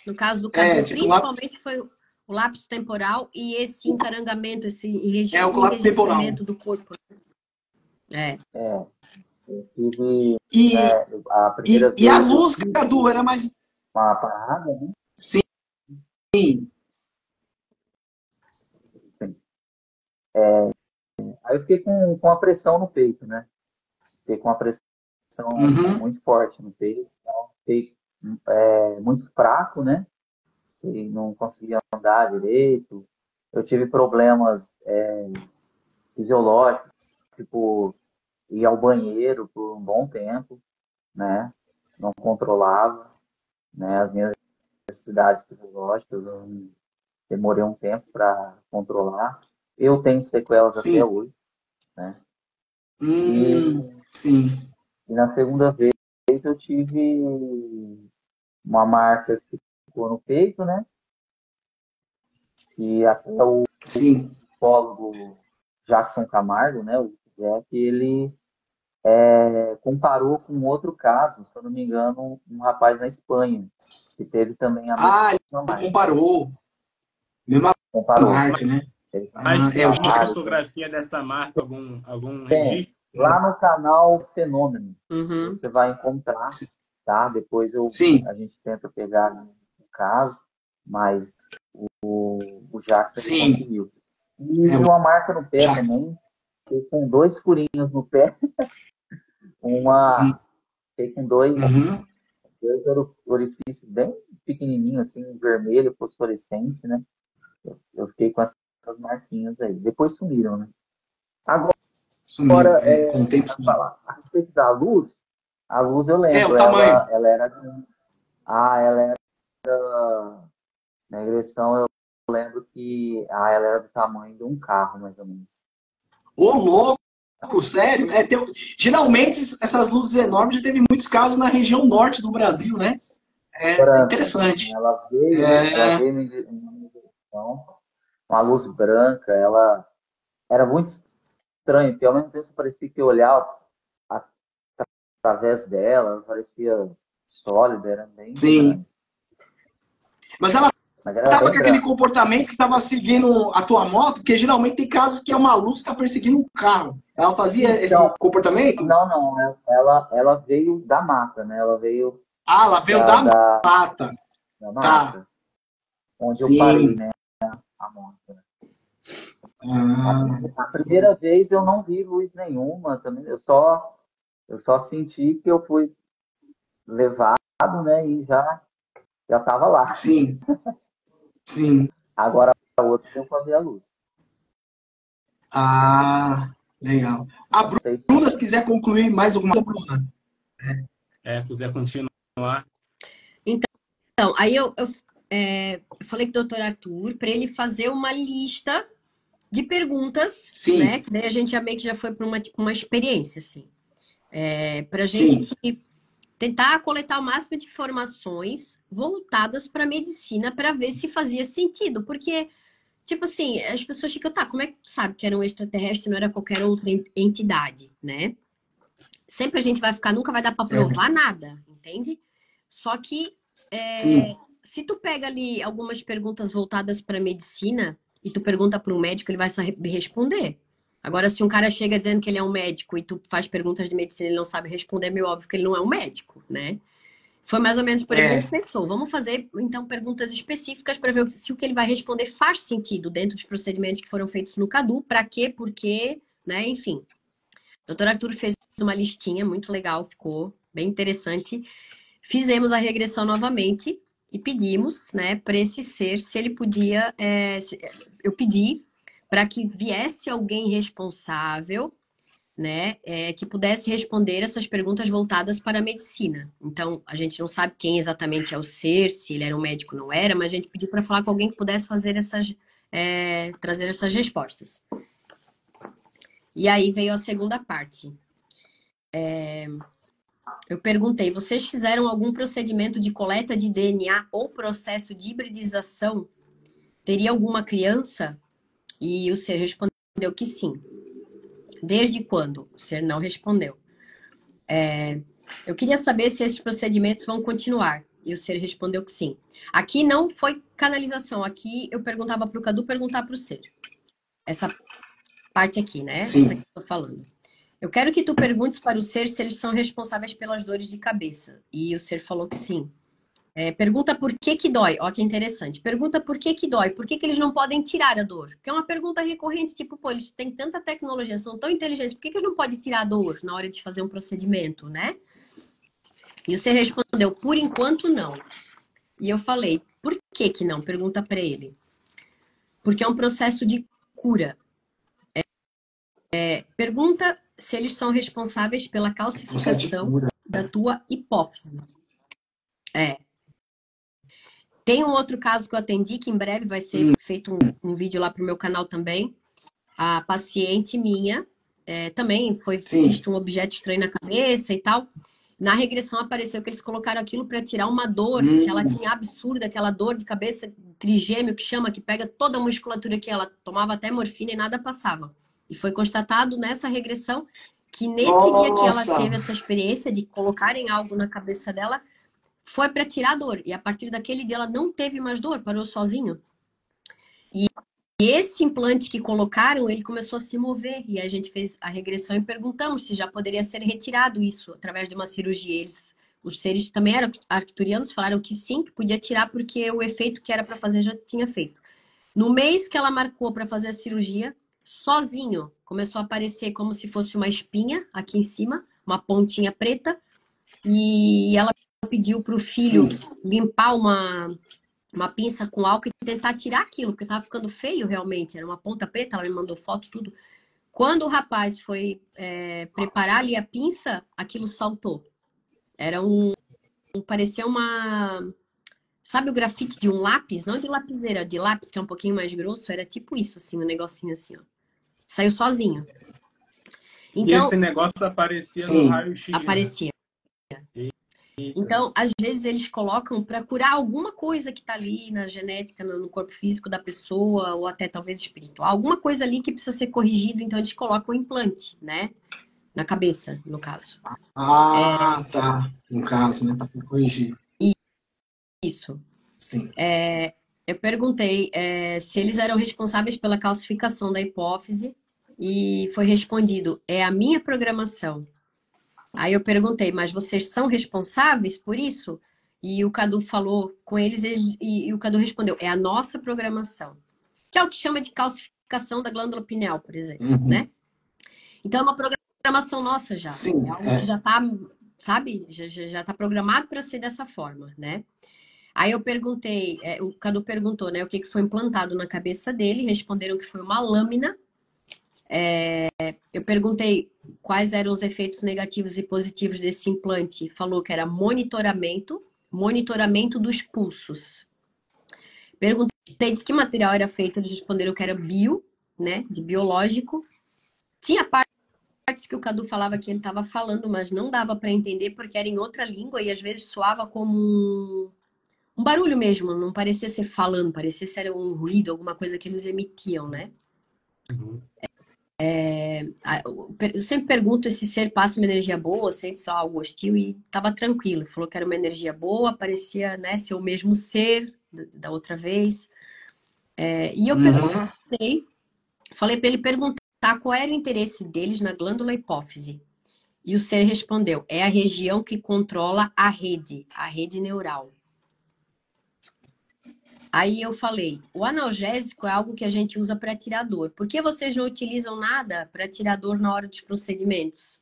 no caso do É, Cadu, tipo, lá principalmente foi o lapso temporal e esse encarangamento, esse é o colapso temporal. enrijecimento do corpo. É. É, eu tive, E, né, a primeira e a vez eu luz, tive Cadu, era mais. uma parada, né? Sim, Aí eu fiquei com a pressão no peito, né? Fiquei com a pressão uhum, muito forte no peito, então fiquei muito fraco, né? E não conseguia andar direito. Eu tive problemas fisiológicos, tipo, ir ao banheiro por um bom tempo, né? Não controlava, né? As minhas necessidades fisiológicas, eu demorei um tempo para controlar. Eu tenho sequelas até sim. hoje, né? E, Sim. e na segunda vez eu tive uma marca que ficou no peito, né? E até o Sim. psicólogo Jackson Camargo, né? O Jack, ele comparou com outro caso, se eu não me engano, um rapaz na Espanha, que teve também a Ah, mesma ele marca. comparou. Mesma Comparou. marca, né? Ele Ah, Mas é, o tem uma Jackson. trabalho, fotografia dessa marca, algum tem. registro? Lá no canal Fenômeno, Uhum. você vai encontrar, tá? Depois Sim, a gente tenta pegar o caso, mas o Jackson ele sim. conseguiu. É E o uma marca no pé Jackson. também, fiquei com dois furinhos no pé, uma, fiquei com Uhum. dois orifícios bem pequenininhos, assim, vermelho, fosforescente, né? Eu fiquei com essas marquinhas aí. Depois sumiram, né? Sumiu. Agora, É, com o tempo para sumiu. falar a respeito da luz, a luz eu É, o lembro, tamanho. ela era ela era, na egressão eu lembro que ela era do tamanho de um carro, mais ou menos. Ô, louco, sério? É, geralmente, essas luzes enormes já teve muitos casos na região norte do Brasil, né? É Branca, interessante. ela É, veio em minha direção, uma luz branca, ela era muito estranha, porque ao mesmo tempo parecia que eu olhava através dela, ela parecia sólida, era bem sim. estranho. Mas ela Mas era estava bem com aquele branca. comportamento que estava seguindo a tua moto, porque geralmente tem casos que é uma luz que está perseguindo um carro. Ela fazia esse Então, comportamento? não, ela veio da mata, né? Ela veio Ah, ela veio da, da da, mata. da Tá. mata, onde eu parei, Sim. né? A moto. Ah, A primeira vez eu não vi luz nenhuma também, eu só senti que eu fui levado, né? E já estava lá. sim. Sim. Agora a outra deu para ver a luz. Ah, legal. A Não sei Bruna, se se quiser concluir mais alguma coisa, Bruna. Quiser continuar. Então, aí eu falei com o doutor Arthur para ele fazer uma lista de perguntas, né? Sim, Que daí a gente já meio que já foi para uma experiência, assim. Para a sim. gente tentar coletar o máximo de informações voltadas para a medicina para ver se fazia sentido. Porque, tipo assim, as pessoas ficam, tá, como é que tu sabe que era um extraterrestre, não era qualquer outra entidade, né? Sempre a gente vai ficar, nunca vai dar para Certo. provar nada, entende? Só que Sim. se tu pega ali algumas perguntas voltadas para medicina e tu pergunta para um médico, ele vai saber responder. Agora, se um cara chega dizendo que ele é um médico e tu faz perguntas de medicina e ele não sabe responder, é meio óbvio que ele não é um médico, né? Foi mais ou menos por aí que a gente É, pensou. Vamos fazer, então, perguntas específicas para ver se o que ele vai responder faz sentido dentro dos procedimentos que foram feitos no CADU, para quê, por quê, né? Enfim. O doutor Arthur fez uma listinha muito legal, ficou bem interessante. Fizemos a regressão novamente e pedimos, né, para esse ser, se ele podia. Eu pedi para que viesse alguém responsável, né, que pudesse responder essas perguntas voltadas para a medicina. Então, a gente não sabe quem exatamente é o ser, se ele era um médico ou não era, mas a gente pediu para falar com alguém que pudesse fazer trazer essas respostas. E aí veio a segunda parte. Eu perguntei, vocês fizeram algum procedimento de coleta de DNA ou processo de hibridização? Teria alguma criança? E o ser respondeu que sim. Desde quando? O ser não respondeu. Eu queria saber se esses procedimentos vão continuar. E o ser respondeu que sim. Aqui não foi canalização. Aqui eu perguntava para o Cadu perguntar para o ser. Essa parte aqui, né? Sim. Essa que eu tô falando. Eu quero que tu perguntes para o ser se eles são responsáveis pelas dores de cabeça. E o ser falou que sim. Pergunta por que que dói. Ó, que interessante. Pergunta por que que dói. Por que que eles não podem tirar a dor? Que é uma pergunta recorrente, tipo, pô, eles têm tanta tecnologia, são tão inteligentes, por que que eles não podem tirar a dor na hora de fazer um procedimento, né? E você respondeu, por enquanto não. E eu falei, por que que não? Pergunta para ele. Porque é um processo de cura. Pergunta se eles são responsáveis pela calcificação da tua hipófise. Tem um outro caso que eu atendi, que em breve vai ser feito um vídeo lá pro meu canal também. A paciente minha também foi visto um objeto estranho na cabeça e tal. Na regressão apareceu que eles colocaram aquilo para tirar uma dor que ela tinha absurda, aquela dor de cabeça trigêmeo que chama, que pega toda a musculatura que ela tomava até morfina e nada passava. E foi constatado nessa regressão que nesse dia que ela teve essa experiência de colocarem algo na cabeça dela, foi para tirar a dor. E a partir daquele dia ela não teve mais dor, parou sozinho. E esse implante que colocaram, ele começou a se mover. E a gente fez a regressão e perguntamos se já poderia ser retirado isso através de uma cirurgia. Os seres também eram arcturianos, falaram que sim, que podia tirar porque o efeito que era para fazer já tinha feito. No mês que ela marcou para fazer a cirurgia, sozinho, começou a aparecer como se fosse uma espinha aqui em cima, uma pontinha preta. E ela pediu para o filho limpar uma pinça com álcool e tentar tirar aquilo, porque estava ficando feio realmente. Era uma ponta preta, ela me mandou foto, tudo. Quando o rapaz foi preparar ali a pinça, aquilo saltou. Era parecia uma... Sabe o grafite de um lápis? Não de lapiseira, de lápis, que é um pouquinho mais grosso. Era tipo isso, assim, um negocinho assim, ó. Saiu sozinho. Então, e esse negócio aparecia no raio-x, aparecia. Né? Então, às vezes eles colocam para curar alguma coisa que está ali na genética, no corpo físico da pessoa, ou até talvez espiritual, alguma coisa ali que precisa ser corrigido, então eles colocam um implante, né? Na cabeça, no caso. Tá. No caso, né? Para ser corrigido. Isso. Sim. Eu perguntei se eles eram responsáveis pela calcificação da hipófise e foi respondido, é a minha programação. Aí eu perguntei, mas vocês são responsáveis por isso? E o Cadu falou com eles e o Cadu respondeu, é a nossa programação. Que é o que chama de calcificação da glândula pineal, por exemplo, né? Então é uma programação nossa já. Sim, é algo que já tá, sabe? Já tá programado para ser dessa forma, né? Aí eu perguntei, o Cadu perguntou, né, o que foi implantado na cabeça dele, responderam que foi uma lâmina. Eu perguntei quais eram os efeitos negativos e positivos desse implante. Falou que era monitoramento dos pulsos. Perguntei de que material era feito, eles responderam que era né, de biológico. Tinha partes que o Cadu falava que ele estava falando, mas não dava para entender porque era em outra língua e às vezes soava como um barulho mesmo, não parecia ser falando, parecia ser um ruído, alguma coisa que eles emitiam, né? Eu sempre pergunto se ser passa uma energia boa, sente só algo hostil, e tava tranquilo. Falou que era uma energia boa, parecia, né, ser o mesmo ser da outra vez. E eu perguntei, falei para ele perguntar qual era o interesse deles na glândula hipófise. E o ser respondeu, é a região que controla a rede neural. Aí eu falei, o analgésico é algo que a gente usa para tirar dor. Por que vocês não utilizam nada para tirar dor na hora dos procedimentos?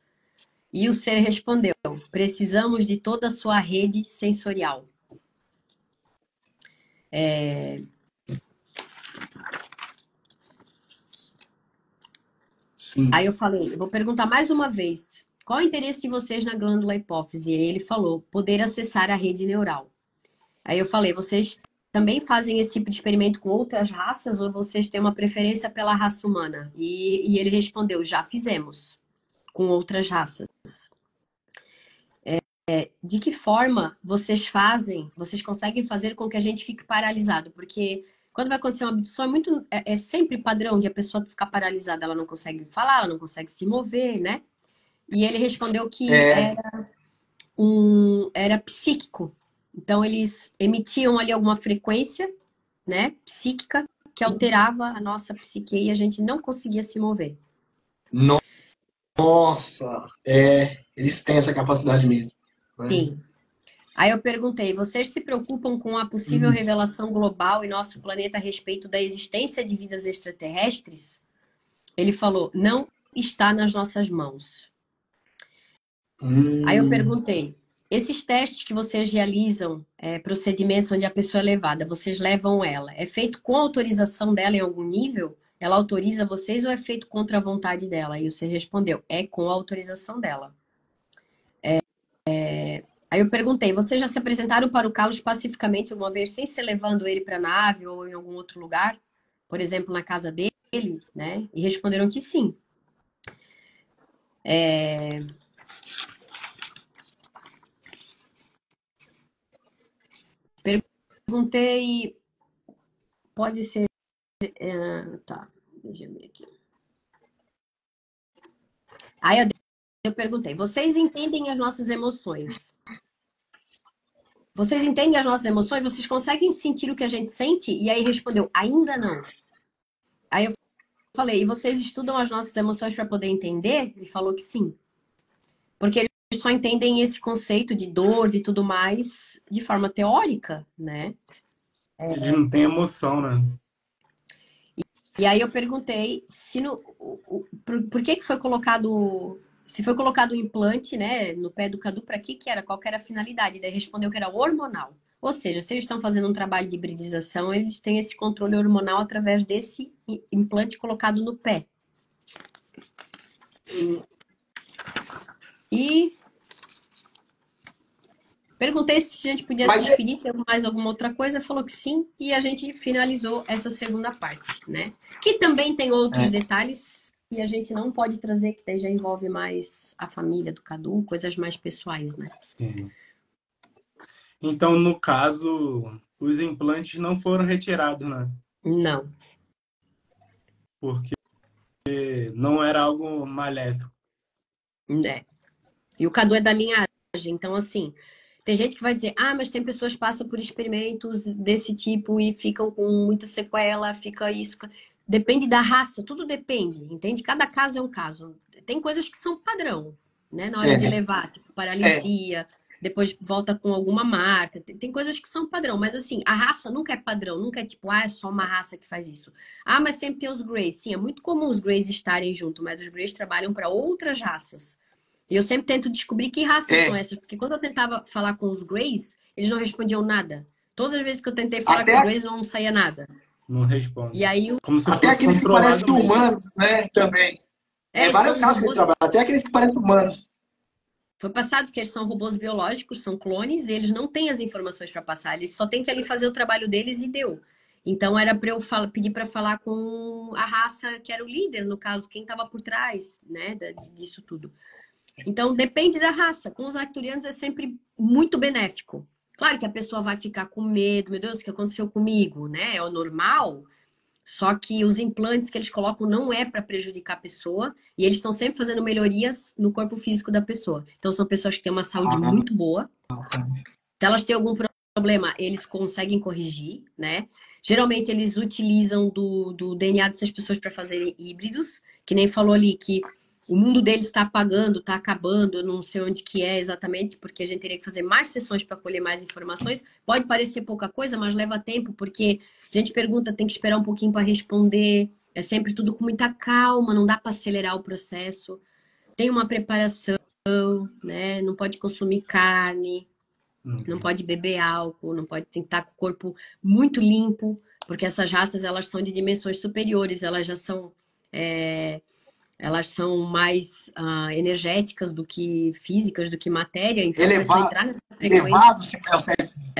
E o ser respondeu, precisamos de toda a sua rede sensorial. Sim. Aí eu falei, vou perguntar mais uma vez, qual o interesse de vocês na glândula hipófise? E ele falou, poder acessar a rede neural. Aí eu falei, vocês também fazem esse tipo de experimento com outras raças ou vocês têm uma preferência pela raça humana? E ele respondeu, já fizemos com outras raças. De que forma vocês conseguem fazer com que a gente fique paralisado? Porque Quando vai acontecer uma abdução, é sempre padrão de a pessoa ficar paralisada, ela não consegue falar, ela não consegue se mover, né? E ele respondeu que era psíquico. Então, eles emitiam ali alguma frequência, né, psíquica, que alterava a nossa psique e a gente não conseguia se mover. Nossa, eles têm essa capacidade mesmo. Né? Sim. Aí eu perguntei, vocês se preocupam com a possível revelação global em nosso planeta a respeito da existência de vidas extraterrestres? Ele falou, não está nas nossas mãos. Aí eu perguntei, esses testes que vocês realizam, procedimentos onde a pessoa é levada, vocês levam ela, é feito com autorização dela em algum nível? Ela autoriza vocês ou é feito contra a vontade dela? E você respondeu, é com a autorização dela. Aí eu perguntei, vocês já se apresentaram para o Carlos pacificamente alguma vez, sem ser levando ele para a nave ou em algum outro lugar? Por exemplo, na casa dele, né? E responderam que sim. Perguntei, pode ser... tá, deixa eu ver aqui. Aí eu perguntei, vocês entendem as nossas emoções? Vocês entendem as nossas emoções? Vocês conseguem sentir o que a gente sente? E aí respondeu, ainda não. Aí eu falei, e vocês estudam as nossas emoções para poder entender? Ele falou que sim. Porque eles só entendem esse conceito de dor e tudo mais de forma teórica, né? Eles não têm emoção, né? E aí eu perguntei se por que foi colocado... Se foi colocado um implante, né, no pé do Cadu, para que era? Qual que era a finalidade? Daí respondeu que era hormonal. Ou seja, se eles estão fazendo um trabalho de hibridização, eles têm esse controle hormonal através desse implante colocado no pé. E perguntei se a gente podia se despedir, se mais alguma outra coisa, falou que sim, e a gente finalizou essa segunda parte, né? Que também tem outros detalhes que a gente não pode trazer, que daí já envolve mais a família do Cadu, coisas mais pessoais, né? Sim. Então, no caso, os implantes não foram retirados, né? Não. Porque não era algo maléfico. E o Cadu é da linhagem, então assim, tem gente que vai dizer, mas tem pessoas que passam por experimentos desse tipo e ficam com muita sequela, fica isso... Depende da raça, tudo depende, entende? Cada caso é um caso. Tem coisas que são padrão, né? Na hora de levar, tipo paralisia, depois volta com alguma marca. Tem coisas que são padrão, mas assim, a raça nunca é padrão, nunca é tipo, é só uma raça que faz isso. Mas sempre tem os Greys. Sim, é muito comum os Greys estarem junto, mas os Greys trabalham para outras raças. E eu sempre tento descobrir que raças são essas, porque quando eu tentava falar com os Greys, eles não respondiam nada. Todas as vezes que eu tentei falar com os Greys, não saía nada. Não responde. E aí, até aqueles que parecem humanos, né? Também. Várias raças que eles trabalham, até aqueles que parecem humanos. Foi passado que eles são robôs biológicos, são clones, e eles não têm as informações para passar. Eles só têm que ali fazer o trabalho deles e deu. Então era para eu pedir para falar com a raça que era o líder, no caso, quem estava por trás, né, disso tudo. Então depende da raça. Com os arcturianos é sempre muito benéfico. Claro que a pessoa vai ficar com medo, meu Deus, o que aconteceu comigo, né? É o normal. Só que os implantes que eles colocam não é para prejudicar a pessoa e eles estão sempre fazendo melhorias no corpo físico da pessoa. Então são pessoas que têm uma saúde muito boa. Se elas têm algum problema, eles conseguem corrigir, né? Geralmente eles utilizam do DNA dessas pessoas para fazerem híbridos, que nem falou ali que o mundo deles está apagando, está acabando, eu não sei onde que é exatamente, porque a gente teria que fazer mais sessões para colher mais informações. Pode parecer pouca coisa, mas leva tempo, porque a gente pergunta, tem que esperar um pouquinho para responder. É sempre tudo com muita calma, não dá para acelerar o processo. Tem uma preparação, né? Não pode consumir carne, não pode beber álcool, não pode tentar com o corpo muito limpo, porque essas raças, elas são de dimensões superiores, elas já são... Elas são mais energéticas do que físicas, do que matéria. Então, entrar nessa frequência... Elevado, se processo.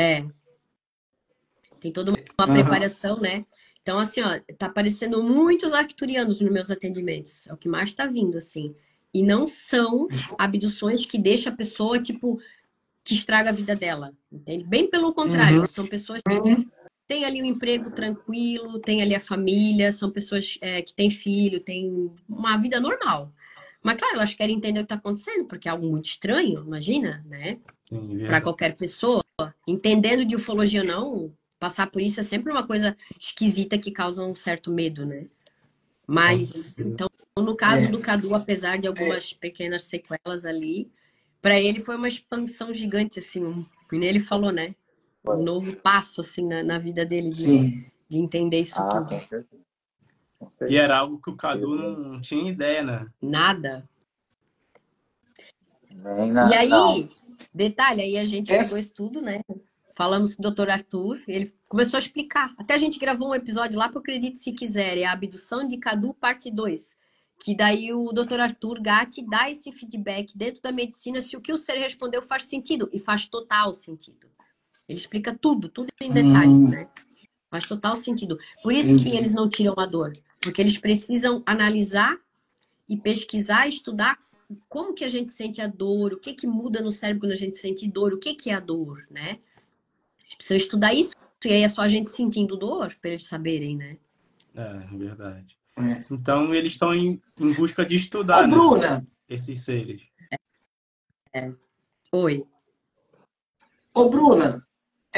Tem toda uma preparação, né? Então, assim, ó, tá aparecendo muitos arcturianos nos meus atendimentos. É o que mais está vindo, assim. E não são abduções que deixam a pessoa, tipo, que estraga a vida dela. Entende? Bem pelo contrário. São pessoas tem ali um emprego tranquilo, tem ali a família, são pessoas que têm filho, têm uma vida normal. Mas, claro, elas querem entender o que está acontecendo, porque é algo muito estranho, imagina, né? Sim, Para verdade. qualquer pessoa, entendendo de ufologia ou não, passar por isso é sempre uma coisa esquisita que causa um certo medo, né? Com Mas, certeza. então, no caso É, do Cadu, apesar de algumas pequenas sequelas ali, para ele foi uma expansão gigante, assim, que nem ele falou, né? Um novo passo, assim, na vida dele, sim. de entender isso Ah, tudo. com certeza. Com E era certeza. algo que o Cadu não tinha ideia, né? Nada. E Não. aí, detalhe, aí a gente pegou Essa, isso tudo, né? Falamos com o Dr. Arthur, ele começou a explicar. Até a gente gravou um episódio lá, para Acredite Se Quiser, é a Abdução de Cadu, parte 2. Que daí o Dr. Arthur Gatti dá esse feedback dentro da medicina se o que o ser respondeu faz sentido. E faz total sentido. Ele explica tudo, tudo em detalhes, né? Faz total sentido. Por isso que entendi. eles não tiram a dor. Porque eles precisam analisar e pesquisar, estudar como que a gente sente a dor, o que que muda no cérebro quando a gente sente dor, o que que é a dor, né? Eles precisam estudar isso, e aí é só a gente sentindo dor para eles saberem, né? É, verdade. É. Então eles estão em busca de Ô, estudar, né? Bruna, Esses seres. Oi. ô, Bruna,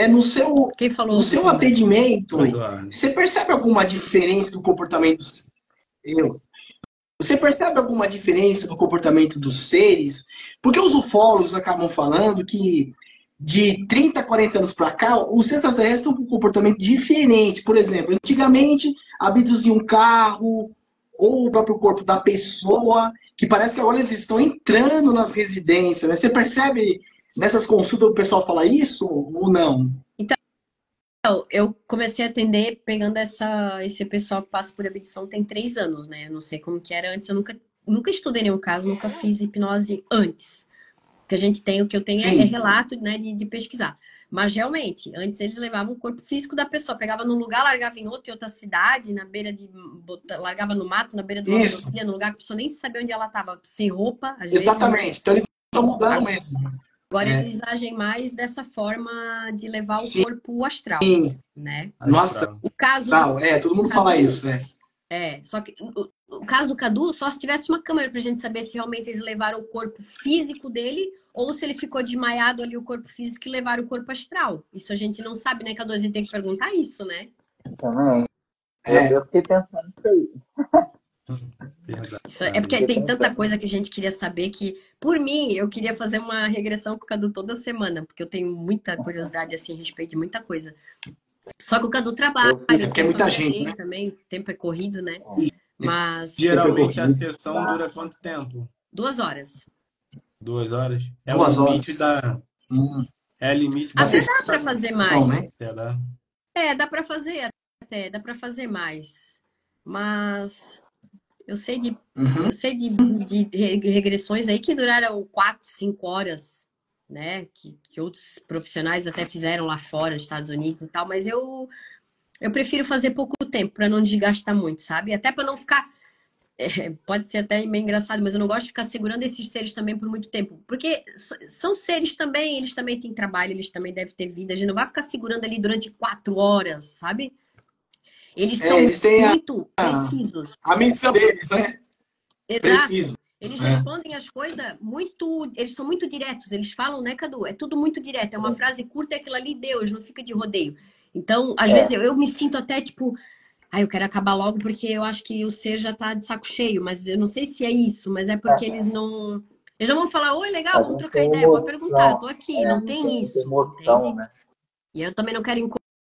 no seu, Quem no falou, seu Bruna? atendimento, O Oi. Eduardo. você percebe alguma diferença do comportamento? Eu. Você percebe alguma diferença no comportamento dos seres? Porque os ufólogos acabam falando que de 30 a 40 anos para cá, os extraterrestres estão com um comportamento diferente. Por exemplo, antigamente abduziam um carro ou o próprio corpo da pessoa, que parece que agora eles estão entrando nas residências. Né? Você percebe nessas consultas o pessoal fala isso ou não? Então, eu comecei a atender pegando esse pessoal que passa por abdução tem 3 anos, né? Eu não sei como que era antes, eu nunca estudei nenhum caso, nunca fiz hipnose antes. O que a gente tem, o que eu tenho é Sim, relato, né, de pesquisar. Mas realmente, antes eles levavam o corpo físico da pessoa, pegava num lugar, largava em outro, em outra cidade, na beira de. Largava no mato, na beira de uma isso, rodovia, num lugar que a pessoa nem sabia onde ela estava, sem roupa, às vezes, né? exatamente. Então eles estão mudando mesmo. Agora É, eles agem mais dessa forma de levar o sim, corpo astral, né? nossa, Astral. O caso do não, todo mundo fala Cadu, isso, né? só que o caso do Cadu, só se tivesse uma câmera pra gente saber se realmente eles levaram o corpo físico dele ou se ele ficou desmaiado ali, o corpo físico, e levaram o corpo astral. Isso a gente não sabe, né, Cadu? A gente tem que perguntar isso, né? Também. É, Eu fiquei pensando nisso aí. Verdade. Isso é porque Fiquei tem tanta pensando. coisa que a gente queria saber que, por mim, eu queria fazer uma regressão com o Cadu toda semana, porque eu tenho muita curiosidade, assim, a respeito de muita coisa. Só que o Cadu trabalha, Eu fico. porque tem é a muita família gente, dele né? também, o tempo é corrido, né? E Mas Tempo é geralmente a corrido. sessão dura quanto tempo? 2 horas. 2 horas? É o 2 horas. limite da. Hum, É o limite da da Até dá sessão. para fazer sessão, mais. né? Será? Dá para fazer até, dá para fazer mais. Mas eu sei de Uhum. eu sei de regressões aí que duraram 4, 5 horas, né? Que outros profissionais até fizeram lá fora, nos Estados Unidos e tal, mas eu prefiro fazer pouco tempo para não desgastar muito, sabe? Até para não ficar pode ser até meio engraçado, mas eu não gosto de ficar segurando esses seres também por muito tempo. Porque são seres também, eles também têm trabalho, eles também devem ter vida. A gente não vai ficar segurando ali durante 4 horas, sabe? Eles são Eles têm muito precisos. a missão deles, né? Exato. Preciso. Eles É. respondem as coisas muito. Eles são muito diretos. Eles falam, né, Cadu? É tudo muito direto. É uma frase curta, é aquilo ali, Deus, não fica de rodeio. Então, às vezes, É, eu me sinto até tipo. Eu quero acabar logo porque eu acho que o ser já tá de saco cheio, mas eu não sei se é isso, mas é porque eles não. Eles já vão falar, oi, legal, mas vamos não trocar tem ideia, pode perguntar, eu emoção. tô aqui, não Não tem tem muita isso, emoção, entende? né? E eu também não quero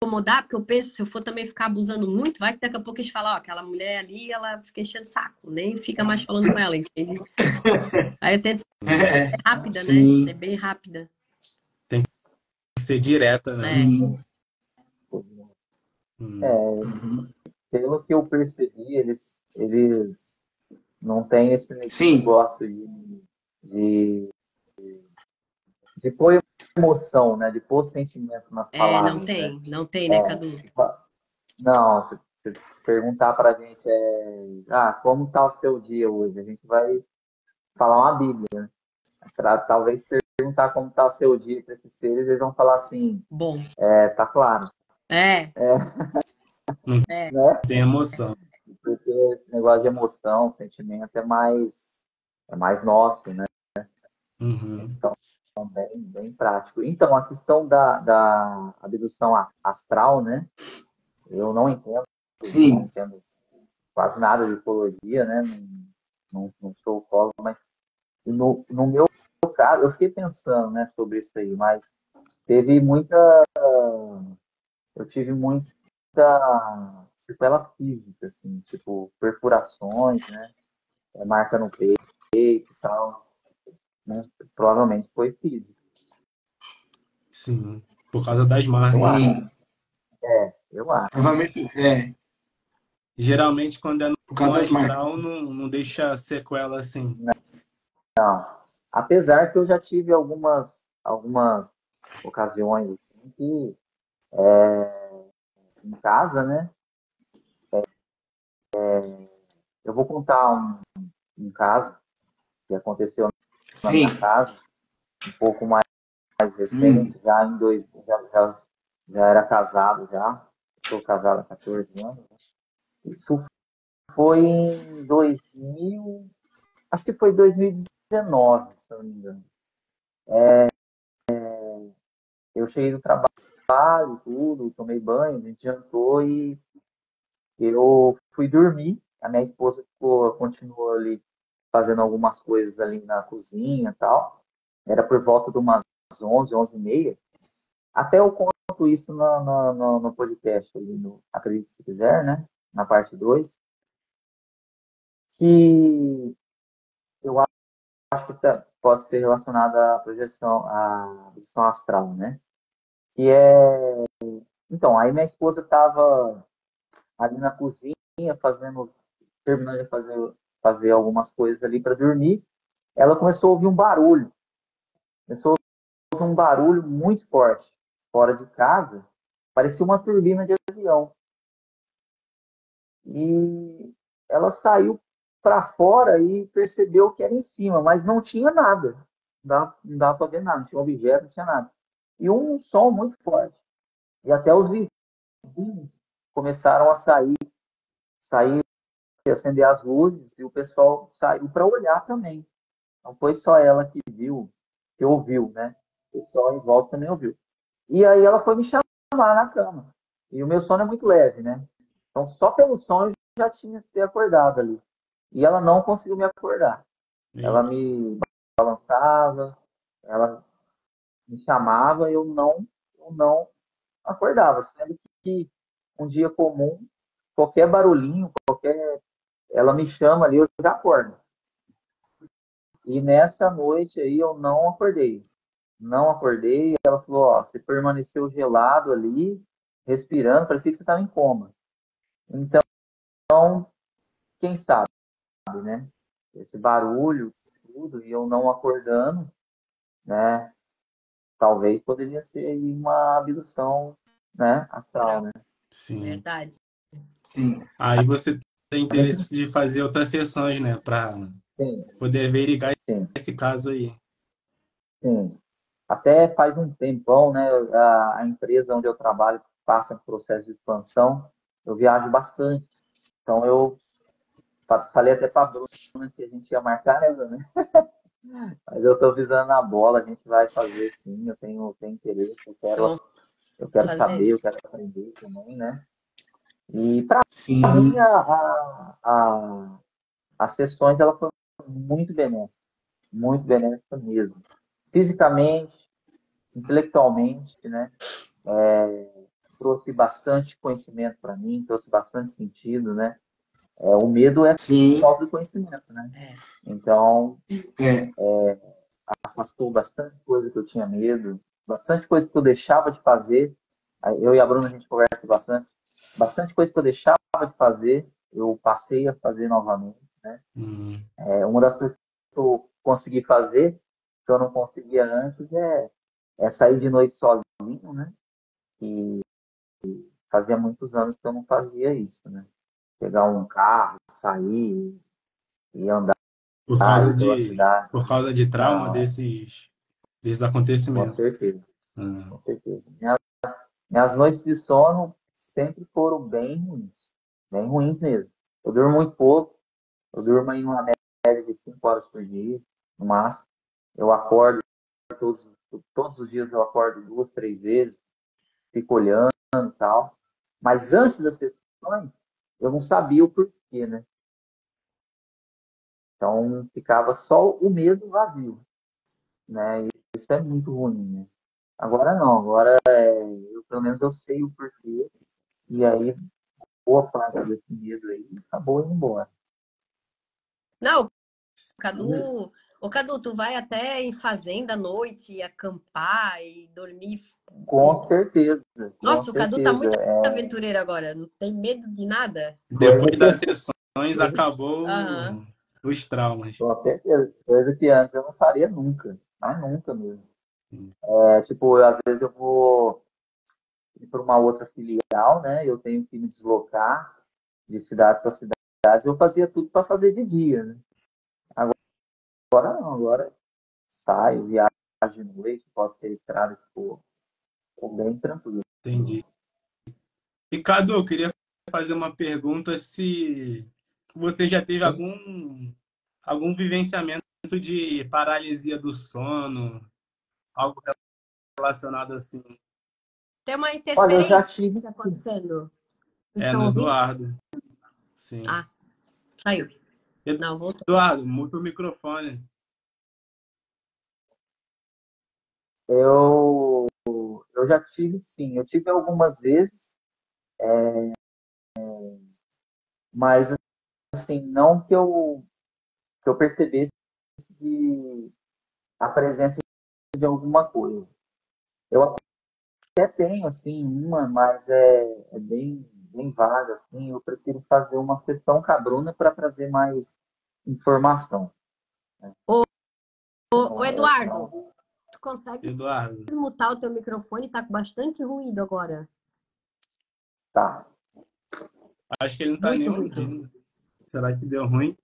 incomodar, porque eu penso, se eu for também ficar abusando muito, vai que daqui a pouco eles falam, ó, aquela mulher ali, ela fica enchendo o saco, nem fica mais falando com ela, entende? Aí eu tento É. ser rápida, né? Ser Sim. bem rápida. Tem que ser direta, né? É. Sim. Hum. É, Uhum. pelo que eu percebi, eles não têm esse Sim. negócio de, de pôr emoção, né? De pôr sentimento nas palavras, né? Não tem, né, Cadu? Não, se perguntar pra gente como tá o seu dia hoje? A gente vai falar uma Bíblia. Talvez perguntar como tá o seu dia para esses seres, eles vão falar assim, Bom, tá claro. É, Não é. né? tem emoção. Porque esse negócio de emoção, sentimento é mais nosso, né? Uhum. Questão bem, bem prático. Então, a questão da abdução astral, né? Eu não Sim, entendo quase nada de ecologia, né? Não sou ecólogo, mas no meu caso, eu fiquei pensando, né, sobre isso aí, mas teve muita, eu tive muita sequela física, assim, tipo perfurações, né? Marca no peito e tal, né? Provavelmente foi físico, Sim, por causa das eu marcas. acho, sim. eu acho. Provavelmente Geralmente, quando é por causa no das marcas. astral, não deixa sequela assim. Não. Apesar que eu já tive algumas ocasiões assim, que em casa, né? Eu vou contar um caso que aconteceu na minha Sim. casa, um pouco mais Hum, recente, já em dois, já era casado já, estou casado há 14 anos. Isso foi em 2000, acho que foi 2019, se eu não me engano. Eu cheguei do trabalho, tudo, tomei banho, a gente jantou e eu fui dormir. A minha esposa continuou ali fazendo algumas coisas ali na cozinha e tal. Era por volta de umas 11, 11h30. Até eu conto isso no podcast, ali no Acredite Se Quiser, né? Na parte 2 que eu acho que pode ser relacionado à projeção, à projeção astral, né? Que é. Então, aí minha esposa estava ali na cozinha, terminando de fazer algumas coisas ali para dormir. Ela começou a ouvir um barulho. Começou a ouvir um barulho muito forte fora de casa. Parecia uma turbina de avião. E ela saiu para fora e percebeu que era em cima, mas não tinha nada. Não dava para ver nada, não tinha objeto, não tinha nada. E um som muito forte. E até os vizinhos começaram a sair, acender as luzes, e o pessoal saiu para olhar também. Não foi só ela que viu, que ouviu, né? O pessoal em volta também ouviu. E aí ela foi me chamar na cama. E o meu sono é muito leve, né? Então, só pelo som eu já tinha que ter acordado ali. E ela não conseguiu me acordar. Ela Eita. me balançava, ela me chamava, e eu não acordava. Sendo que um dia comum, qualquer barulhinho, ela me chama ali, eu já acordo. E nessa noite aí eu não acordei. Não acordei. Ela falou: Ó, você permaneceu gelado ali, respirando, parecia que você estava em coma. Então, quem sabe, né? Esse barulho, tudo, e eu não acordando, né? Talvez poderia ser aí uma abdução, né? Astral, Astral. né? Sim. Verdade. sim. Aí você tem A gente interesse de fazer outras sessões, né? Para tem, poder verificar sim, esse caso aí. sim. Até faz um tempão, né? A empresa onde eu trabalho passa por processo de expansão. Eu viajo bastante. Então eu falei até para a Bruna que a gente ia marcar, né, Bruna? Mas eu estou visando na bola, a gente vai fazer sim. Eu tenho interesse, Então, eu vamos quero saber, fazer. eu quero aprender também, né? E para mim, Sim. as sessões ela foi muito benéfica mesmo. Fisicamente, intelectualmente, né? Trouxe bastante conhecimento para mim, trouxe bastante sentido, né? O medo é Sim. falta de conhecimento, né? É. Então, É. afastou bastante coisa que eu tinha medo, bastante coisa que eu deixava de fazer. Eu e a Bruna, a gente conversa bastante. Bastante coisa que eu deixava de fazer, eu passei a fazer novamente, né? Hum. Uma das coisas que eu consegui fazer, que eu não conseguia antes, é sair de noite sozinho, né? E fazia muitos anos que eu não fazia isso, né? Pegar um carro, sair e andar Por aí causa pela de, cidade. por causa de trauma Não, desses com acontecimentos. certeza, Ah, com certeza. Minhas noites de sono sempre foram bem ruins mesmo. Eu durmo muito pouco, eu durmo em uma média de 5 horas por dia, no máximo. Eu acordo todos, todos os dias, eu acordo 2, 3 vezes, fico olhando e tal. Mas antes das sessões, eu não sabia o porquê, né? Então ficava só o medo vazio, né? E isso é muito ruim, né? Agora não, agora eu, pelo menos eu sei o porquê, e aí boa parte desse medo aí acabou indo embora. Não, Cadu, ô Cadu, tu vai até em fazenda à noite acampar e dormir. Com certeza, com Nossa, o Cadu tá certeza. muito aventureiro agora, não tem medo de nada. Depois Coisa das que, sessões, Aham. acabou os traumas. com certeza, coisa que antes eu não faria nunca, mas nunca mesmo. É, tipo, às vezes eu vou ir para uma outra filial, né? Eu tenho que me deslocar de cidade para cidade. Eu fazia tudo para fazer de dia, né? Agora não, agora saio, viajo de noite, posso ser estrada que for, bem tranquilo. Entendi. E, Cadu, eu queria fazer uma pergunta se você já teve algum vivenciamento de paralisia do sono, algo relacionado assim. Tem uma Olha, eu já interferência tive, acontecendo. Vocês É, estão no ouvindo? Eduardo. Sim. Ah, saiu. Não, voltou. Eduardo, muta o microfone. eu, eu já tive sim, eu tive algumas vezes, mas assim, não que eu percebesse de, a presença de alguma coisa. Eu até tenho, assim, uma, mas é bem vaga, assim, eu prefiro fazer uma sessão com a Bruna para trazer mais informação. Ô, Então, Eduardo, tu consegue Eduardo, mutar o teu microfone? Tá com bastante ruído agora. tá. acho que ele não tá nem Muito ruído. ouvindo. Será que deu ruim?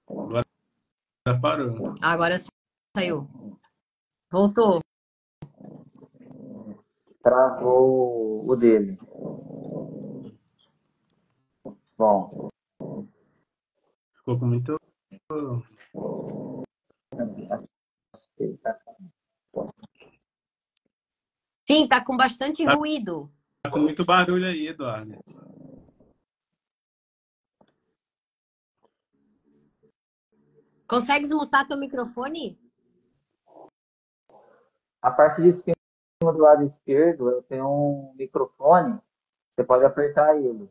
Agora parou. Agora saiu. Voltou. Travou o dele. Bom, Ficou com muito. ele tá Sim, tá com bastante Tá ruído. com muito barulho aí, Eduardo. Consegues mutar teu microfone? a parte de cima do lado esquerdo, eu tenho um microfone, você pode apertar ele.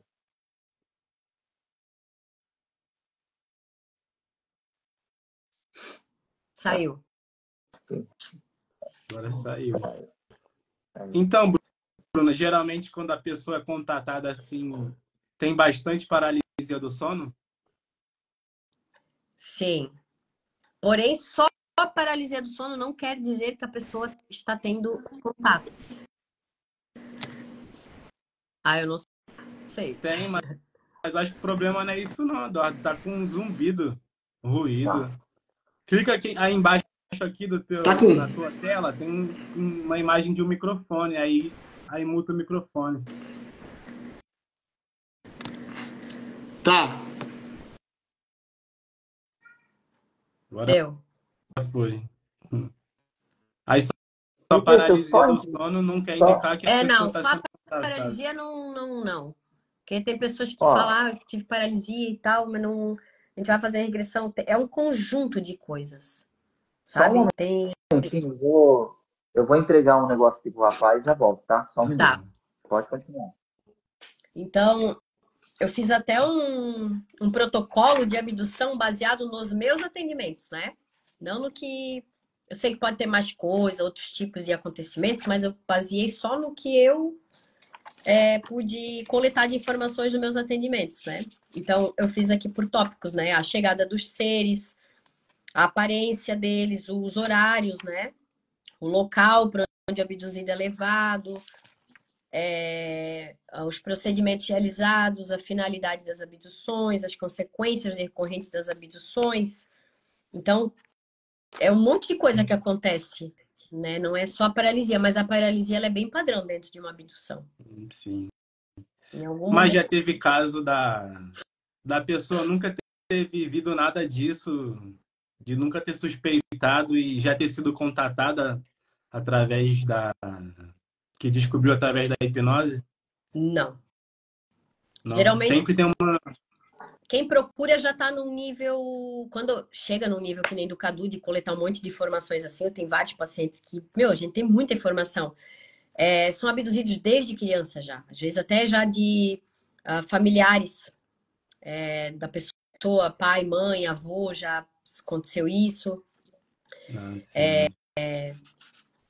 Saiu. Agora saiu. Então, Bruna, geralmente quando a pessoa é contatada assim, tem bastante paralisia do sono? Sim. Porém, só a paralisia do sono não quer dizer que a pessoa está tendo contato. Ah, eu não sei. Tem, mas acho que o problema não é isso não, Eduardo. Tá com um zumbido, ruído. Tá. Clica aqui, aí embaixo aqui Tá com. na tua tela, tem uma imagem de um microfone. Aí muta o microfone. Tá. Agora Deu. foi. Aí só Deixa eu paralisia só, do sono não quer só indicar que a É, pessoa não, está só a sendo tratada. paralisia não. Porque tem pessoas que ó, falam, ah, eu tive paralisia e tal, mas não. A gente vai fazer regressão. É um conjunto de coisas, só um sabe? Tem. momentinho, eu vou entregar um negócio aqui pro rapaz e já volto, tá? Só um Tá. minutinho. Pode continuar. Então, eu fiz até um protocolo de abdução baseado nos meus atendimentos, né? Não no que. Eu sei que pode ter mais coisa, outros tipos de acontecimentos, mas eu baseei só no que eu pude coletar de informações nos meus atendimentos, né? Então, eu fiz aqui por tópicos, né? A chegada dos seres, a aparência deles, os horários, né? O local para onde o abduzido é levado, os procedimentos realizados, a finalidade das abduções, as consequências decorrentes das abduções. Então, é um monte de coisa que acontece né? Não é só a paralisia, mas a paralisia ela é bem padrão dentro de uma abdução. Sim. Em algum Mas já momento. teve caso da pessoa nunca ter vivido nada disso, de nunca ter suspeitado e já ter sido contatada através que descobriu através da hipnose? Não. Não, Geralmente, sempre tem uma. quem procura já está num nível. Quando chega num nível que nem do Cadu, de coletar um monte de informações assim, eu tenho vários pacientes que, meu, a gente tem muita informação. São abduzidos desde criança já. Às vezes até já de familiares da pessoa, pai, mãe, avô, já aconteceu isso. Não, sim.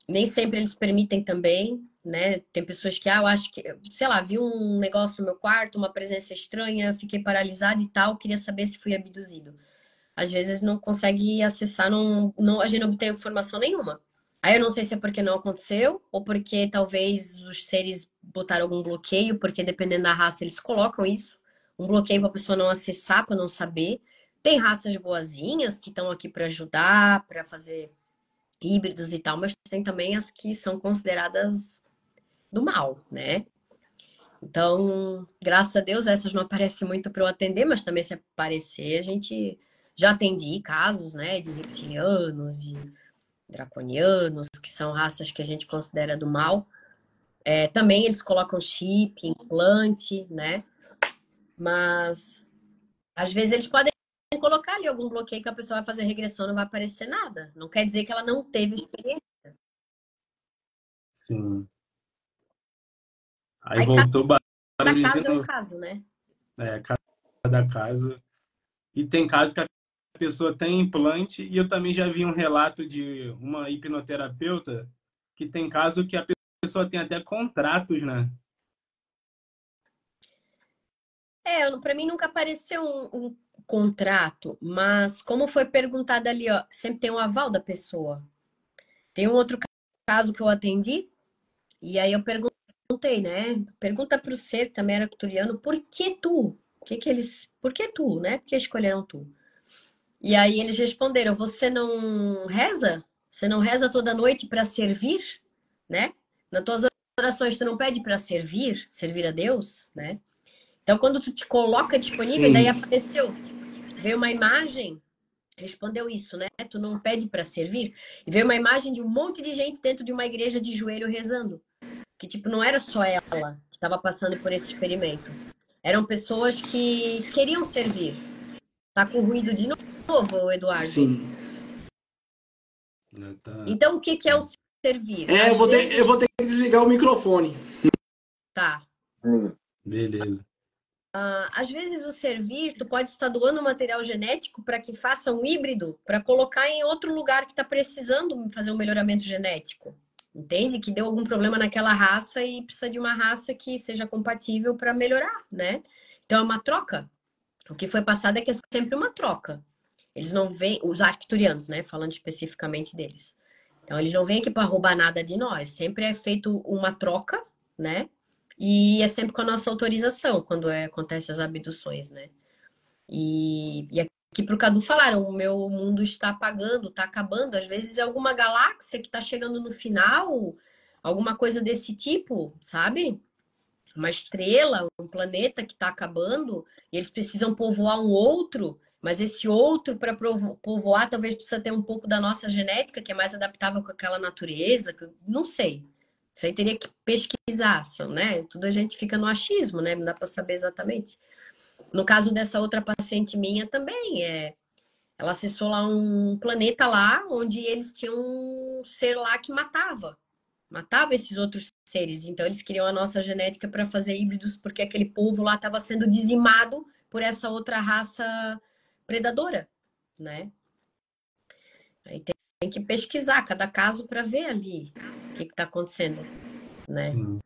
Nem sempre eles permitem também, né? Tem pessoas que, eu acho que, sei lá, vi um negócio no meu quarto, uma presença estranha, fiquei paralisado e tal, queria saber se fui abduzido. Às vezes não consegue acessar, a gente não obtém informação nenhuma. Aí eu não sei se é porque não aconteceu, ou porque talvez os seres botaram algum bloqueio, porque dependendo da raça eles colocam isso, um bloqueio para a pessoa não acessar, para não saber. Tem raças boazinhas que estão aqui para ajudar, para fazer híbridos e tal, mas tem também as que são consideradas do mal, né? Então, graças a Deus, essas não aparecem muito para eu atender, mas também se aparecer, a gente já atendi casos, né, de reptilianos, de draconianos, que são raças que a gente considera do mal. Também eles colocam chip, implante, né? Mas às vezes eles podem colocar ali algum bloqueio que a pessoa vai fazer regressão, não vai aparecer nada. Não quer dizer que ela não teve experiência. Sim. Aí Aí voltou cada barulho de caso é um novo. caso, né? É, cada caso. E tem casos que a pessoa tem implante, e eu também já vi um relato de uma hipnoterapeuta que tem caso que a pessoa tem até contratos, né? Para mim nunca apareceu um contrato, mas como foi perguntado ali, ó, sempre tem um aval da pessoa. Tem um outro caso que eu atendi, e aí eu perguntei, né? Pergunta para o ser, que também era arcturiano, por que tu? Por que tu, né? Por que escolheram tu? E aí eles responderam, você não reza? Você não reza toda noite para servir, né? Nas tuas orações tu não pede para servir a Deus, né? Então, quando tu te coloca disponível, e daí Sim. apareceu, veio uma imagem, respondeu isso, né? Tu não pede para servir. E veio uma imagem de um monte de gente dentro de uma igreja de joelho rezando. Que, tipo, não era só ela que estava passando por esse experimento. Eram pessoas que queriam servir. Tá com ruído de novo, Eduardo. Sim. Tá. Então, o que é o servir? Eu Às vou ter, eu vezes, vou ter que desligar o microfone. tá. Beleza. Às vezes o servir, tu pode estar doando material genético para que faça um híbrido, para colocar em outro lugar que está precisando fazer um melhoramento genético. Entende? Que deu algum problema naquela raça e precisa de uma raça que seja compatível para melhorar, né? Então é uma troca. O que foi passado é que é sempre uma troca. Eles não vêm, os arcturianos, né? Falando especificamente deles. Então eles não vêm aqui para roubar nada de nós. Sempre é feito uma troca, né? E é sempre com a nossa autorização quando acontecem as abduções, né? E aqui pro Cadu falaram, o meu mundo está apagando, está acabando. Às vezes é alguma galáxia que está chegando no final, alguma coisa desse tipo, sabe? Uma estrela, um planeta que está acabando, e eles precisam povoar um outro, mas esse outro, para povoar, talvez precisa ter um pouco da nossa genética, que é mais adaptável com aquela natureza, não sei. Isso aí teria que pesquisar, né? Tudo a gente fica no achismo, né? Não dá para saber exatamente. No caso dessa outra paciente minha também, ela acessou lá um planeta lá, onde eles tinham um ser lá que matava esses outros seres. Então, eles queriam a nossa genética para fazer híbridos, porque aquele povo lá estava sendo dizimado por essa outra raça predadora, né? Aí tem que pesquisar cada caso para ver ali o que está acontecendo, né? Sim.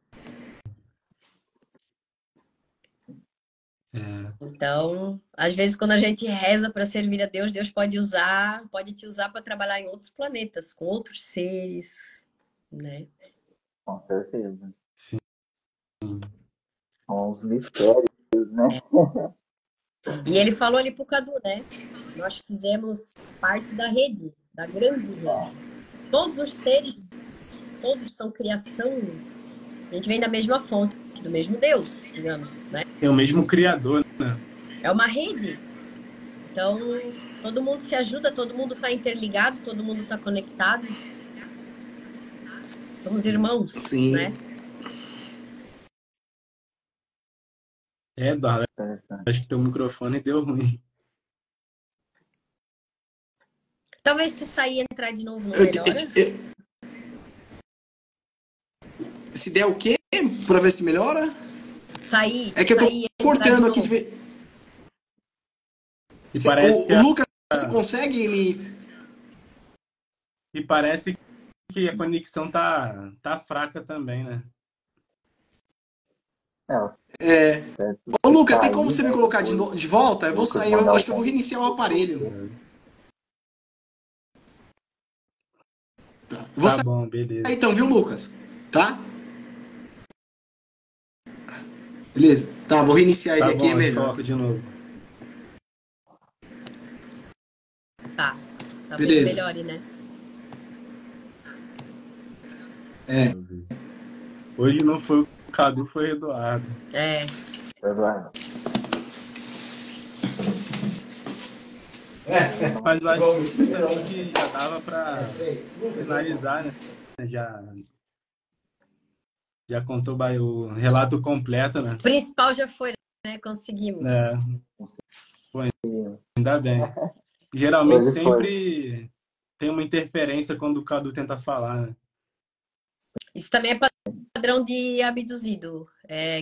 É. Então, às vezes, quando a gente reza para servir a Deus, Deus pode te usar para trabalhar em outros planetas, com outros seres, né? Com certeza. Sim. São os mistérios, né? E ele falou ali pro Cadu, né? Nós fizemos parte da rede, da grande rede. todos os seres, todos são criação. A gente vem da mesma fonte, do mesmo Deus, digamos, né? É o mesmo criador, né? É uma rede. Então, todo mundo se ajuda, todo mundo está interligado, todo mundo está conectado. Somos irmãos, Sim. né? Eduardo, Interessante. acho que teu microfone deu ruim. Talvez se sair e entrar de novo não melhora. Se der o quê? Pra ver se melhora? Sair, É que eu tô sair, cortando aqui novo. de ver. E parece que O Lucas, você consegue me... E parece que a conexão tá fraca também, né? É. Ô, Lucas, tem como você me colocar depois de volta? Eu vou Lucas sair, eu mandar acho o que eu vou convite. reiniciar o aparelho. Tá. Eu vou Tá sair bom, beleza. então, viu, Lucas? Tá? Beleza. Tá, vou reiniciar ele Tá aqui, é bom, eu te melhor. coloco de novo. Tá. Talvez Beleza. melhore, né? É. Hoje não foi o Cadu, foi o Eduardo. É. Eduardo. Mas eu acho também que já dava para finalizar, né? Já contou o relato completo, né? O principal já foi, né? Conseguimos. É, foi, ainda bem. Geralmente Hoje foi. sempre tem uma interferência quando o Cadu tenta falar, né? Isso também é padrão de abduzido.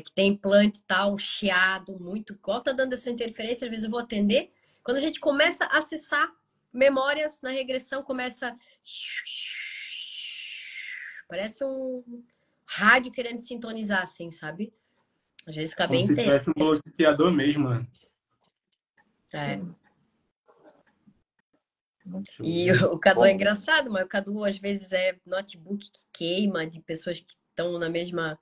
Que tem implante e tal, chiado, muito. Igual tá dando essa interferência, às vezes eu vou atender. Quando a gente começa a acessar memórias na regressão, começa. Parece um rádio querendo sintonizar, assim, sabe? Às vezes fica Como bem se intenso. tivesse um bloqueador mesmo, né? É. Deixa eu E ver. o Cadu é engraçado, mas o Cadu às vezes é notebook que queima, de pessoas que estão na mesma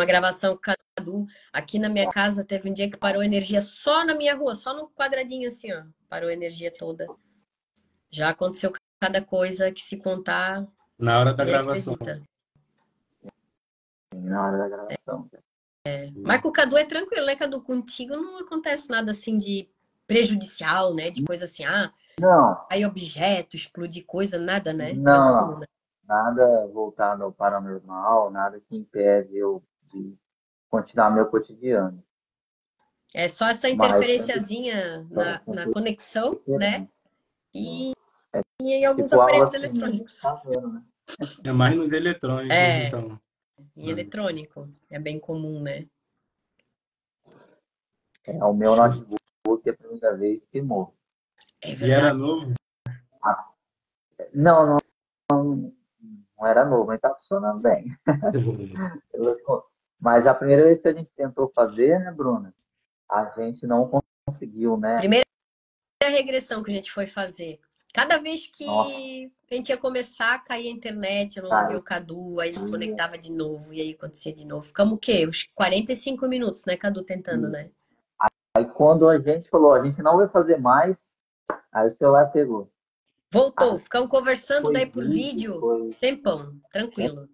gravação que o Cadu. Aqui na minha casa teve um dia que parou a energia só na minha rua, só no quadradinho assim, ó. Parou a energia toda. Já aconteceu cada coisa que se contar, Na hora da ninguém gravação. acredita. Na hora da gravação. Mas com o Cadu é tranquilo, né, Cadu? Contigo não acontece nada assim de prejudicial, né? De coisa assim, Não, aí objeto, explodir coisa, nada, né? Tranquilo, não. né? Nada voltado ao paranormal, nada que impede eu de continuar meu cotidiano. É só essa Mas sempre interferenciazinha na conexão, né? E em alguns tipo algo aparelhos assim, a gente eletrônicos. tá vendo, né? É mais nos eletrônicos, É, então. em eletrônico. É bem comum, né? O meu notebook a primeira vez queimou. É E era verdade. novo? Não, não era novo, mas tá funcionando bem. Mas a primeira vez que a gente tentou fazer, né, Bruna? A gente não conseguiu, né? Primeira regressão que a gente foi fazer. Cada vez Nossa, que a gente ia começar, caía a internet, eu não ouvia o Cadu, aí ele conectava de novo, e aí acontecia de novo. Ficamos o quê? Uns 45 minutos, né, Cadu, tentando, né? aí quando a gente falou, a gente não vai fazer mais, aí o celular pegou. Voltou, Aí ficamos conversando foi daí por vídeo, vídeo, foi. tempão, tranquilo.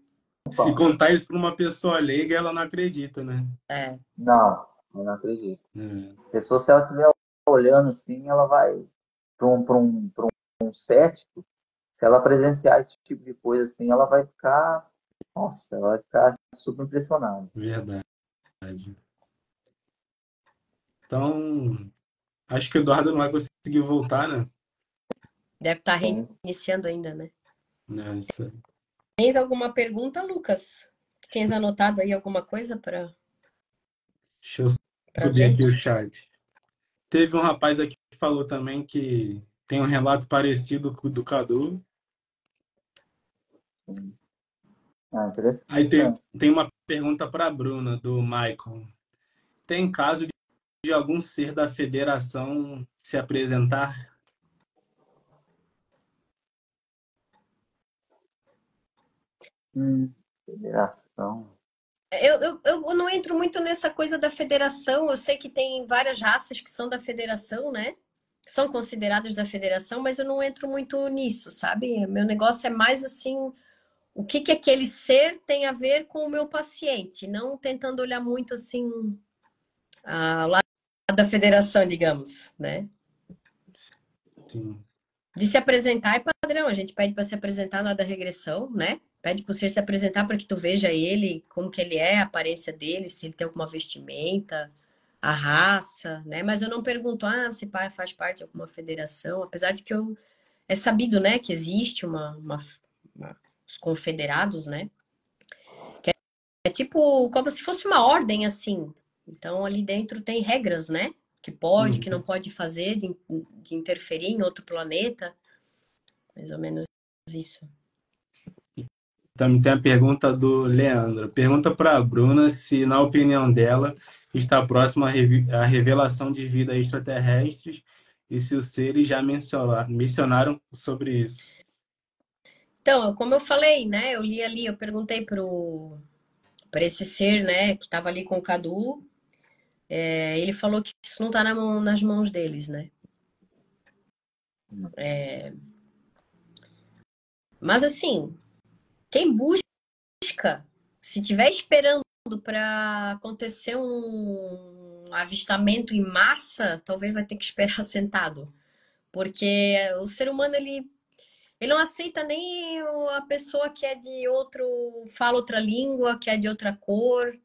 Se contar isso para uma pessoa leiga, ela não acredita, né? É. Não, eu não acredito. É. A pessoa, se ela estiver olhando assim, ela vai para um cético. Se ela presenciar esse tipo de coisa assim, ela vai ficar, nossa, ela vai ficar super impressionada. Verdade. Então, acho que o Eduardo não vai conseguir voltar, né? Deve estar Sim. reiniciando ainda, né? Nessa. Tens alguma pergunta, Lucas? Tens anotado aí alguma coisa para Deixa eu pra subir aqui o gente? chat. Teve um rapaz aqui que falou também que tem um relato parecido com o do Cadu. Interessante. Aí tem uma pergunta para a Bruna, do Michael. Tem caso de algum ser da federação se apresentar? Federação. Eu não entro muito nessa coisa da federação. Eu sei que tem várias raças que são da federação, né? são considerados da federação, mas eu não entro muito nisso, sabe? Meu negócio é mais assim, o que que aquele ser tem a ver com o meu paciente, não tentando olhar muito assim ao lado da federação, digamos, né? Sim. De se apresentar é padrão, a gente pede para se apresentar na hora da regressão, né? Pede para o ser se apresentar para que tu veja ele, como que ele é, a aparência dele, se ele tem alguma vestimenta, a raça, né? Mas eu não pergunto, se pai faz parte de alguma federação, apesar de que é sabido, né, que existe os confederados, né? É tipo como se fosse uma ordem, assim. Então, ali dentro tem regras, né? Que pode, que não pode fazer, de interferir em outro planeta. Mais ou menos isso. Também tem a pergunta do Leandro. Pergunta para a Bruna se, na opinião dela, está próxima à revelação de vida extraterrestres e se os seres já mencionaram sobre isso. Então, como eu falei, né? Eu li ali, eu perguntei para esse ser, né, que estava ali com o Cadu. Ele falou que isso não está nas mãos deles, né? Mas assim, quem busca, se tiver esperando para acontecer um avistamento em massa, talvez vai ter que esperar sentado. Porque o ser humano, ele não aceita nem a pessoa que é de outro, fala outra língua, que é de outra cor,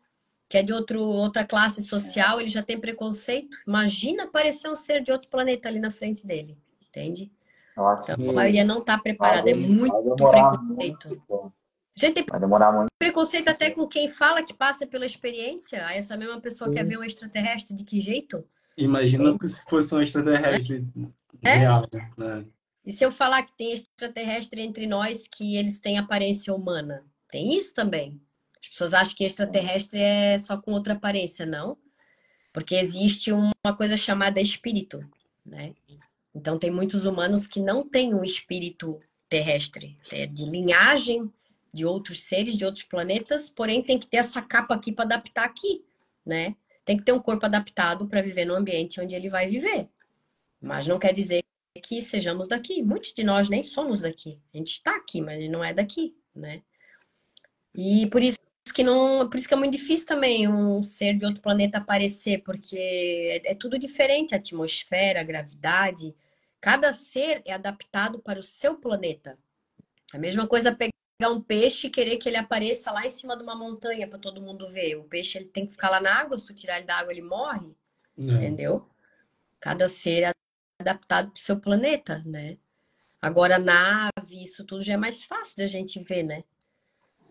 que é de outra classe social, ele já tem preconceito. Imagina aparecer um ser de outro planeta ali na frente dele, entende? Eu acho Então, a que maioria não está preparada, é muito vai demorar preconceito. muito tempo. A gente tem Vai demorar muito preconceito até com quem fala que passa pela experiência. Aí essa mesma pessoa quer ver tempo. um extraterrestre, de que jeito? Imagina se fosse um extraterrestre É? real, né? E se eu falar que tem extraterrestre entre nós, que eles têm aparência humana? Tem isso também. As pessoas acham que extraterrestre é só com outra aparência, não. Porque existe uma coisa chamada espírito, né? Então tem muitos humanos que não têm um espírito terrestre, é de linhagem de outros seres, de outros planetas, porém tem que ter essa capa aqui para adaptar aqui, né? Tem que ter um corpo adaptado para viver no ambiente onde ele vai viver. Mas não quer dizer que sejamos daqui. Muitos de nós nem somos daqui. A gente está aqui, mas não é daqui, né? E por isso que não, por isso que é muito difícil também um ser de outro planeta aparecer, porque é tudo diferente, a atmosfera, a gravidade. Cada ser é adaptado para o seu planeta. A mesma coisa pegar um peixe e querer que ele apareça lá em cima de uma montanha para todo mundo ver. O peixe ele tem que ficar lá na água, se tu tirar ele da água, ele morre, entendeu? Cada ser é adaptado para o seu planeta, né? Agora, nave, isso tudo já é mais fácil da gente ver, né?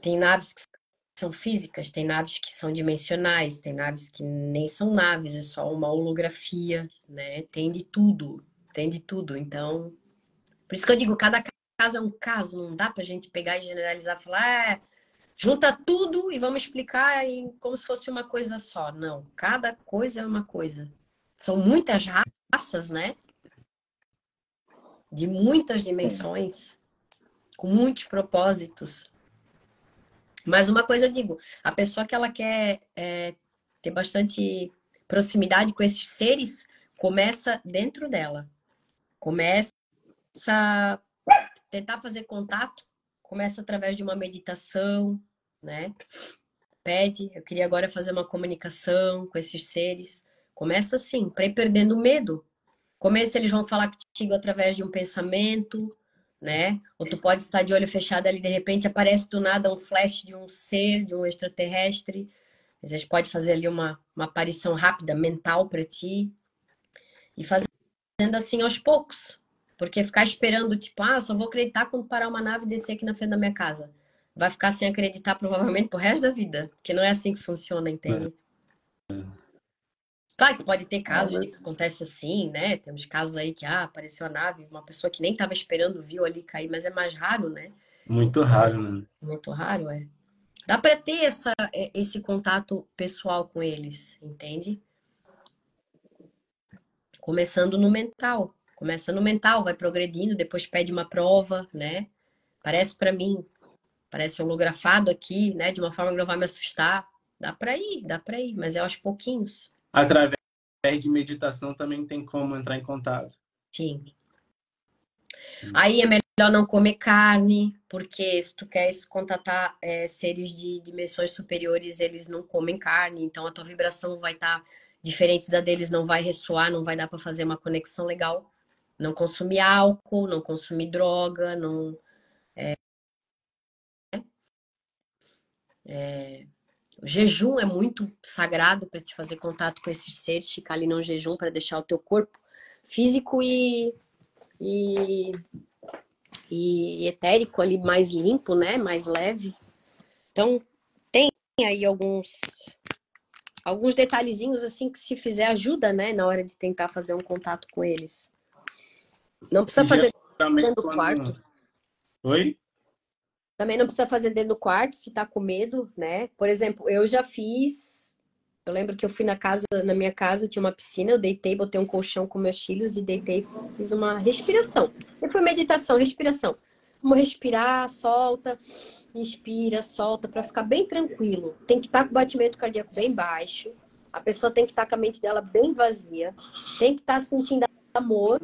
Tem naves que são físicas, tem naves que são dimensionais, tem naves que nem são naves, é só uma holografia, né? Tem de tudo, tem de tudo. Então, por isso que eu digo, cada caso é um caso, não dá pra gente pegar e generalizar, falar, junta tudo e vamos explicar como se fosse uma coisa só. Não, cada coisa é uma coisa. São muitas raças, né? De muitas dimensões, com muitos propósitos. Mas uma coisa eu digo, a pessoa que ela quer ter bastante proximidade com esses seres, começa dentro dela. Começa a tentar fazer contato, começa através de uma meditação, né? Pede, eu queria agora fazer uma comunicação com esses seres. Começa assim, para ir perdendo o medo. Começa, eles vão falar contigo através de um pensamento, né? Ou tu pode estar de olho fechado ali, de repente aparece do nada um flash de um ser, de um extraterrestre. Às vezes pode fazer ali uma aparição rápida, mental para ti. E fazendo assim aos poucos. Porque ficar esperando, tipo, só vou acreditar quando parar uma nave e descer aqui na frente da minha casa. Vai ficar sem acreditar provavelmente pro resto da vida. Porque não é assim que funciona, entende? Claro que pode ter casos de que acontece assim, né? Temos casos aí que apareceu a nave, uma pessoa que nem estava esperando viu ali cair, mas é mais raro, né? Muito raro, né? Muito raro, é. Dá para ter esse contato pessoal com eles, entende? Começando no mental. Começa no mental, vai progredindo, depois pede uma prova, né? Parece para mim, parece holografado aqui, né? De uma forma que não vai me assustar. Dá para ir, mas é aos pouquinhos. Através de meditação também tem como entrar em contato. Sim. Aí é melhor não comer carne, porque se tu queres contatar seres de dimensões superiores, eles não comem carne, então a tua vibração vai estar diferente da deles, não vai ressoar, não vai dar para fazer uma conexão legal. Não consumir álcool, não consumir droga, não. O jejum é muito sagrado para te fazer contato com esses seres, ficar ali num jejum para deixar o teu corpo físico e etérico ali mais limpo, né? Mais leve. Então, tem aí alguns detalhezinhos assim que se fizer ajuda, né? Na hora de tentar fazer um contato com eles. Não precisa fazer dentro do quarto. Oi? Também não precisa fazer dentro do quarto se tá com medo, né? Por exemplo, eu já fiz. Eu lembro que eu fui na minha casa tinha uma piscina, eu deitei, botei um colchão com meus filhos e deitei, fiz uma respiração. E foi meditação, respiração. Vamos respirar, solta, inspira, solta, para ficar bem tranquilo. Tem que estar com o batimento cardíaco bem baixo. A pessoa tem que estar com a mente dela bem vazia. Tem que estar sentindo amor.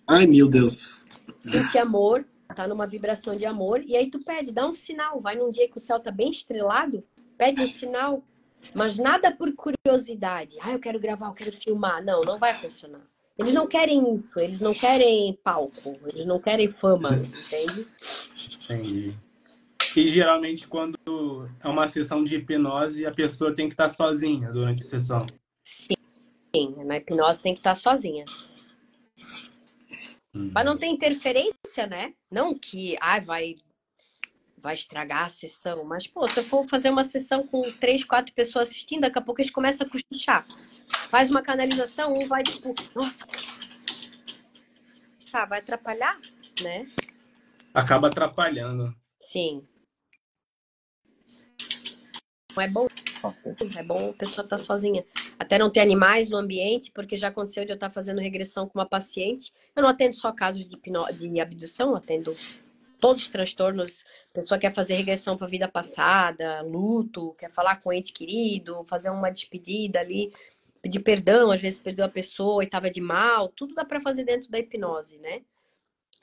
Ai, meu Deus. Sentir amor, tá numa vibração de amor. E aí tu pede, dá um sinal. Vai num dia que o céu tá bem estrelado, pede um sinal. Mas nada por curiosidade. Ah, eu quero gravar, eu quero filmar. Não, não vai funcionar. Eles não querem isso, eles não querem palco, eles não querem fama, entende? Entendi. E geralmente quando é uma sessão de hipnose, a pessoa tem que estar sozinha durante a sessão. Sim, na hipnose tem que estar sozinha. Para não ter interferência, né? Não que vai estragar a sessão, mas, pô, se eu for fazer uma sessão com 3, 4 pessoas assistindo, daqui a pouco eles começam a cochichar. Faz uma canalização, um vai tipo, nossa, vai atrapalhar, né? Acaba atrapalhando. Sim. Não é bom. É bom a pessoa estar sozinha. Até não ter animais no ambiente, porque já aconteceu de eu estar fazendo regressão com uma paciente. Eu não atendo só casos de abdução, eu atendo todos os transtornos. A pessoa quer fazer regressão para a vida passada, luto, quer falar com o ente querido, fazer uma despedida ali, pedir perdão, às vezes perdeu a pessoa e estava de mal. Tudo dá para fazer dentro da hipnose, né?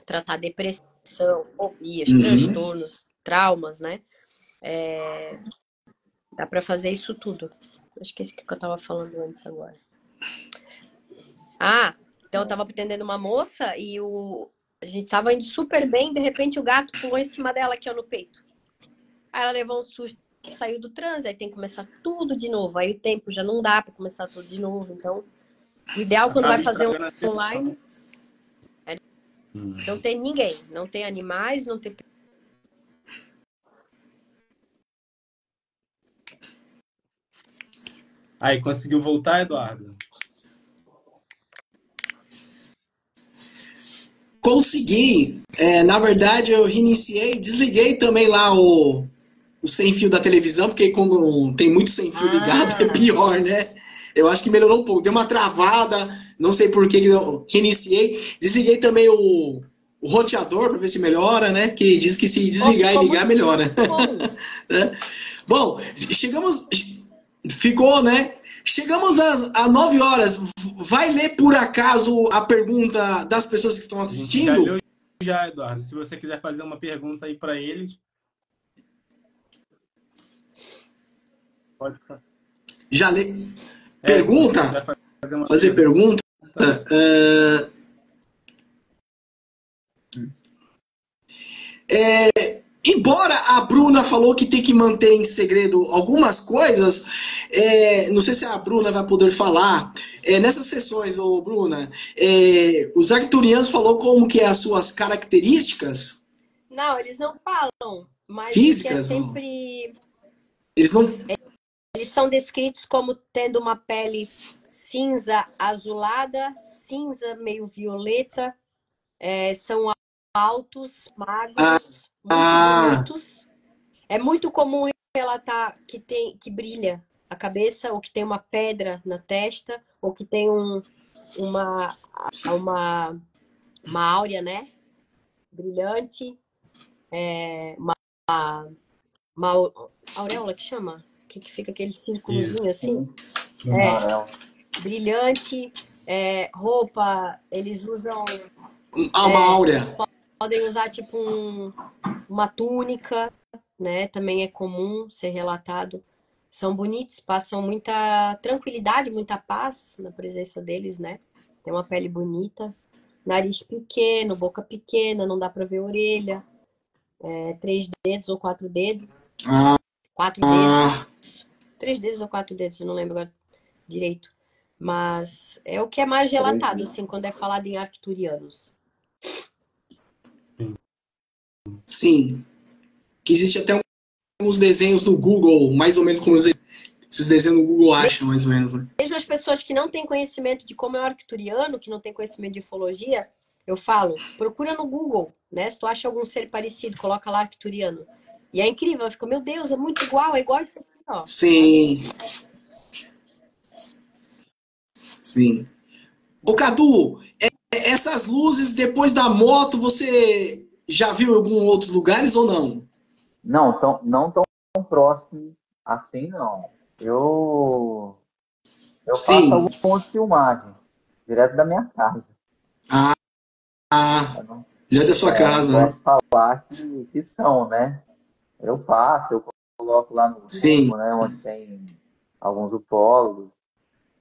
Tratar depressão, fobias, transtornos, traumas, né? Dá para fazer isso tudo. Eu esqueci o que eu estava falando antes agora. Ah, então eu estava atendendo uma moça e a gente estava indo super bem, de repente o gato pulou em cima dela aqui ó, no peito. Aí ela levou um susto e saiu do transe, aí tem que começar tudo de novo. Aí o tempo já não dá para começar tudo de novo. Então, o ideal quando vai fazer um online é não tem ninguém, não tem animais, não tem. Aí, conseguiu voltar, Eduardo? Consegui. Na verdade, eu reiniciei, desliguei também lá o sem fio da televisão, porque quando tem muito sem fio ligado é pior, né? Eu acho que melhorou um pouco. Deu uma travada, não sei por que eu reiniciei. Desliguei também o roteador para ver se melhora, né? Que diz que se desligar e ligar, melhora. Bom, chegamos... Ficou, né? Chegamos às 9 horas. Vai ler, por acaso, a pergunta das pessoas que estão assistindo? Já leu já, Eduardo. Se você quiser fazer uma pergunta aí para eles, pode fazer. Já lê. Pergunta? Fazer pergunta? Embora a Bruna falou que tem que manter em segredo algumas coisas, não sei se a Bruna vai poder falar. Nessas sessões, Bruna, os arcturianos falou como que é as suas características? Não, eles não falam, mas físicas, é sempre... Eles são descritos como tendo uma pele cinza azulada, cinza meio violeta, são altos, magros, muito bonitos. É muito comum relatar que brilha a cabeça, ou que tem uma pedra na testa, ou que tem uma áurea, né? Brilhante. Uma auréola que chama? Que fica aquele círculozinho assim? Brilhante. roupa, eles usam... Uma áurea. Eles podem usar, tipo, uma túnica, né? Também é comum ser relatado. São bonitos, passam muita tranquilidade, muita paz na presença deles, né? Tem uma pele bonita, nariz pequeno, boca pequena, não dá pra ver orelha. 3 dedos ou 4 dedos. 4 dedos. 3 dedos ou 4 dedos, eu não lembro agora direito. Mas é o que é mais relatado, assim, quando é falado em arcturianos. Sim. Que existe até uns desenhos no Google, mais ou menos como esses desenhos no Google acham, mais ou menos, né? Mesmo as pessoas que não têm conhecimento de como é o arcturiano, que não têm conhecimento de ufologia, eu falo, procura no Google, né? Se tu acha algum ser parecido, coloca lá arcturiano. E é incrível, fica, meu Deus, é muito igual, é igual isso aqui, ó. Sim. Sim. Ô, Cadu, essas luzes depois da moto, você já viu em alguns outros lugares ou não? Não tão próximo assim, não. Eu faço Sim. algumas filmagens direto da minha casa. Ah, Eu não, já da sua não casa, né? posso falar que são, né? Eu coloco lá no Sim. grupo, né? Onde tem alguns ufólogos,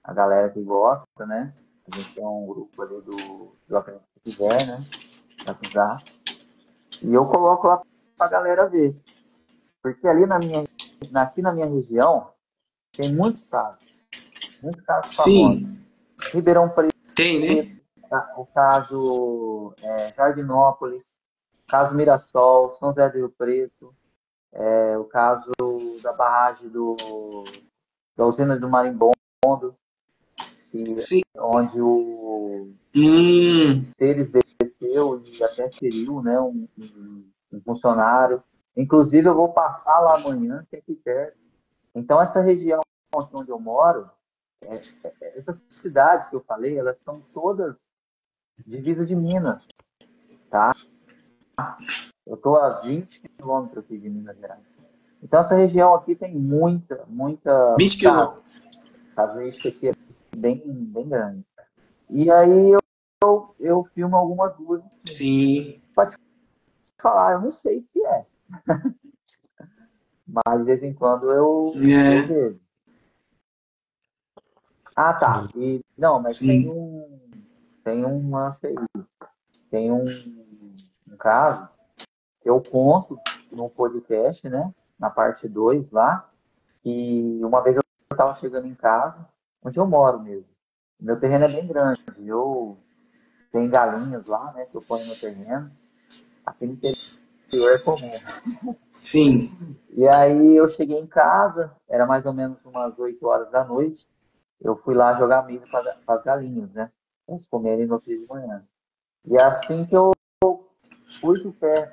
a galera que gosta, né? A gente tem um grupo ali do Acredite Se Quiser, né? WhatsApp. E eu coloco lá pra galera ver. Porque ali aqui na minha região, tem muitos casos famosos. Sim. Ribeirão Preto, Tem, né? o caso Jardinópolis, caso Mirassol, São José do Rio Preto, o caso da barragem da usina do Marimbondo, Sim. onde o Hum. Teles desceu e até feriu, né, um funcionário. Inclusive, eu vou passar lá amanhã, que é aqui perto. Então, essa região onde eu moro, essas cidades que eu falei, elas são todas divisas de Minas, tá? Eu estou a 20 quilômetros aqui de Minas Gerais. Então, essa região aqui tem muita 20 casa. quilômetros. Casuística aqui é bem grande. E aí eu filmo algumas luzes. Sim. Pode falar, eu não sei se é. Mas de vez em quando eu É. vejo. Ah, tá. E, não, mas Sim. tem um lance aí. Tem um caso que eu conto no podcast, né? Na parte 2 lá. Que uma vez eu estava chegando em casa, onde eu moro mesmo. Meu terreno é bem grande. Eu tenho galinhas lá, né? Que eu ponho no terreno. Aqui no interior é comum. Sim. E aí eu cheguei em casa, era mais ou menos umas 8 horas da noite. Eu fui lá jogar milho para as galinhas, né? Para elas comerem no outro dia de manhã. E assim que eu pus o pé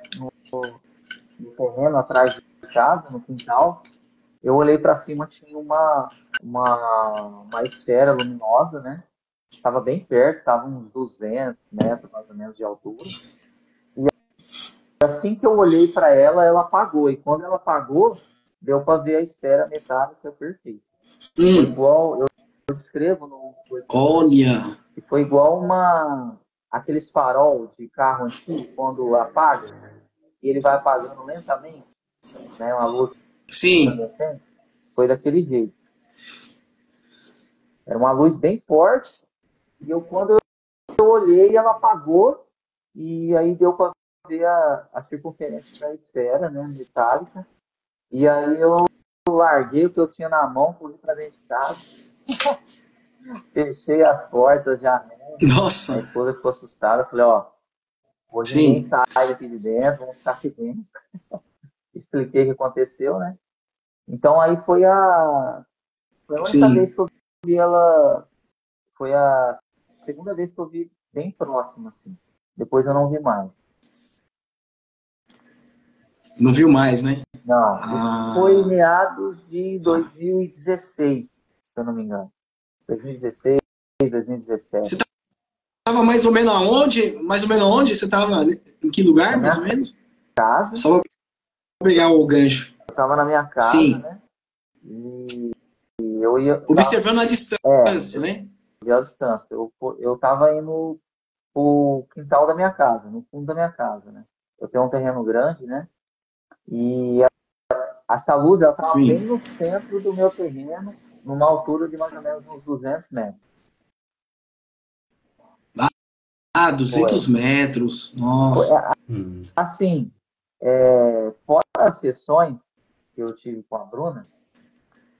no terreno atrás de casa, no quintal, eu olhei para cima, tinha uma esfera luminosa, né? Estava bem perto, estava uns 200 metros mais ou menos de altura. Assim que eu olhei para ela, ela apagou. E quando ela apagou, deu para ver a esfera metálica perfeita. Foi igual, eu descrevo no Olha. que foi igual aqueles farol de carro antigo, quando apaga, e ele vai apagando lentamente, né? Uma luz Sim. incandescente. Foi daquele jeito. Era uma luz bem forte, e quando eu olhei, ela apagou, e aí deu para ver a circunferência da esfera, né? Metálica. E aí eu larguei o que eu tinha na mão, fui para dentro de casa, fechei as portas, janelas. Nossa. A esposa ficou assustada, falei, ó, hoje ninguém Sim. sai daqui de dentro, vamos ficar aqui dentro. Expliquei o que aconteceu, né? Então aí foi a única vez Sim. que eu vi ela, foi a segunda vez que eu vi bem próximo, assim. Depois eu não vi mais. Não viu mais, né? Não, isso foi Ah. meados de 2016, se eu não me engano. 2016, 2017. Você tava mais ou menos aonde? Mais ou menos onde? Você tava em que lugar, Na mais ou minha menos? casa, Só pra pegar o gancho. eu estava na minha casa, Sim. né? E eu ia, eu tava, Observando a distância, né? cordial distância. Eu tava indo pro quintal da minha casa, no fundo da minha casa, né? Eu tenho um terreno grande, né? E essa luz, ela tava bem Sim. no centro do meu terreno, numa altura de mais ou menos uns 200 metros. Ah, Foi. 200 metros. Foi Nossa. assim, fora as sessões que eu tive com a Bruna,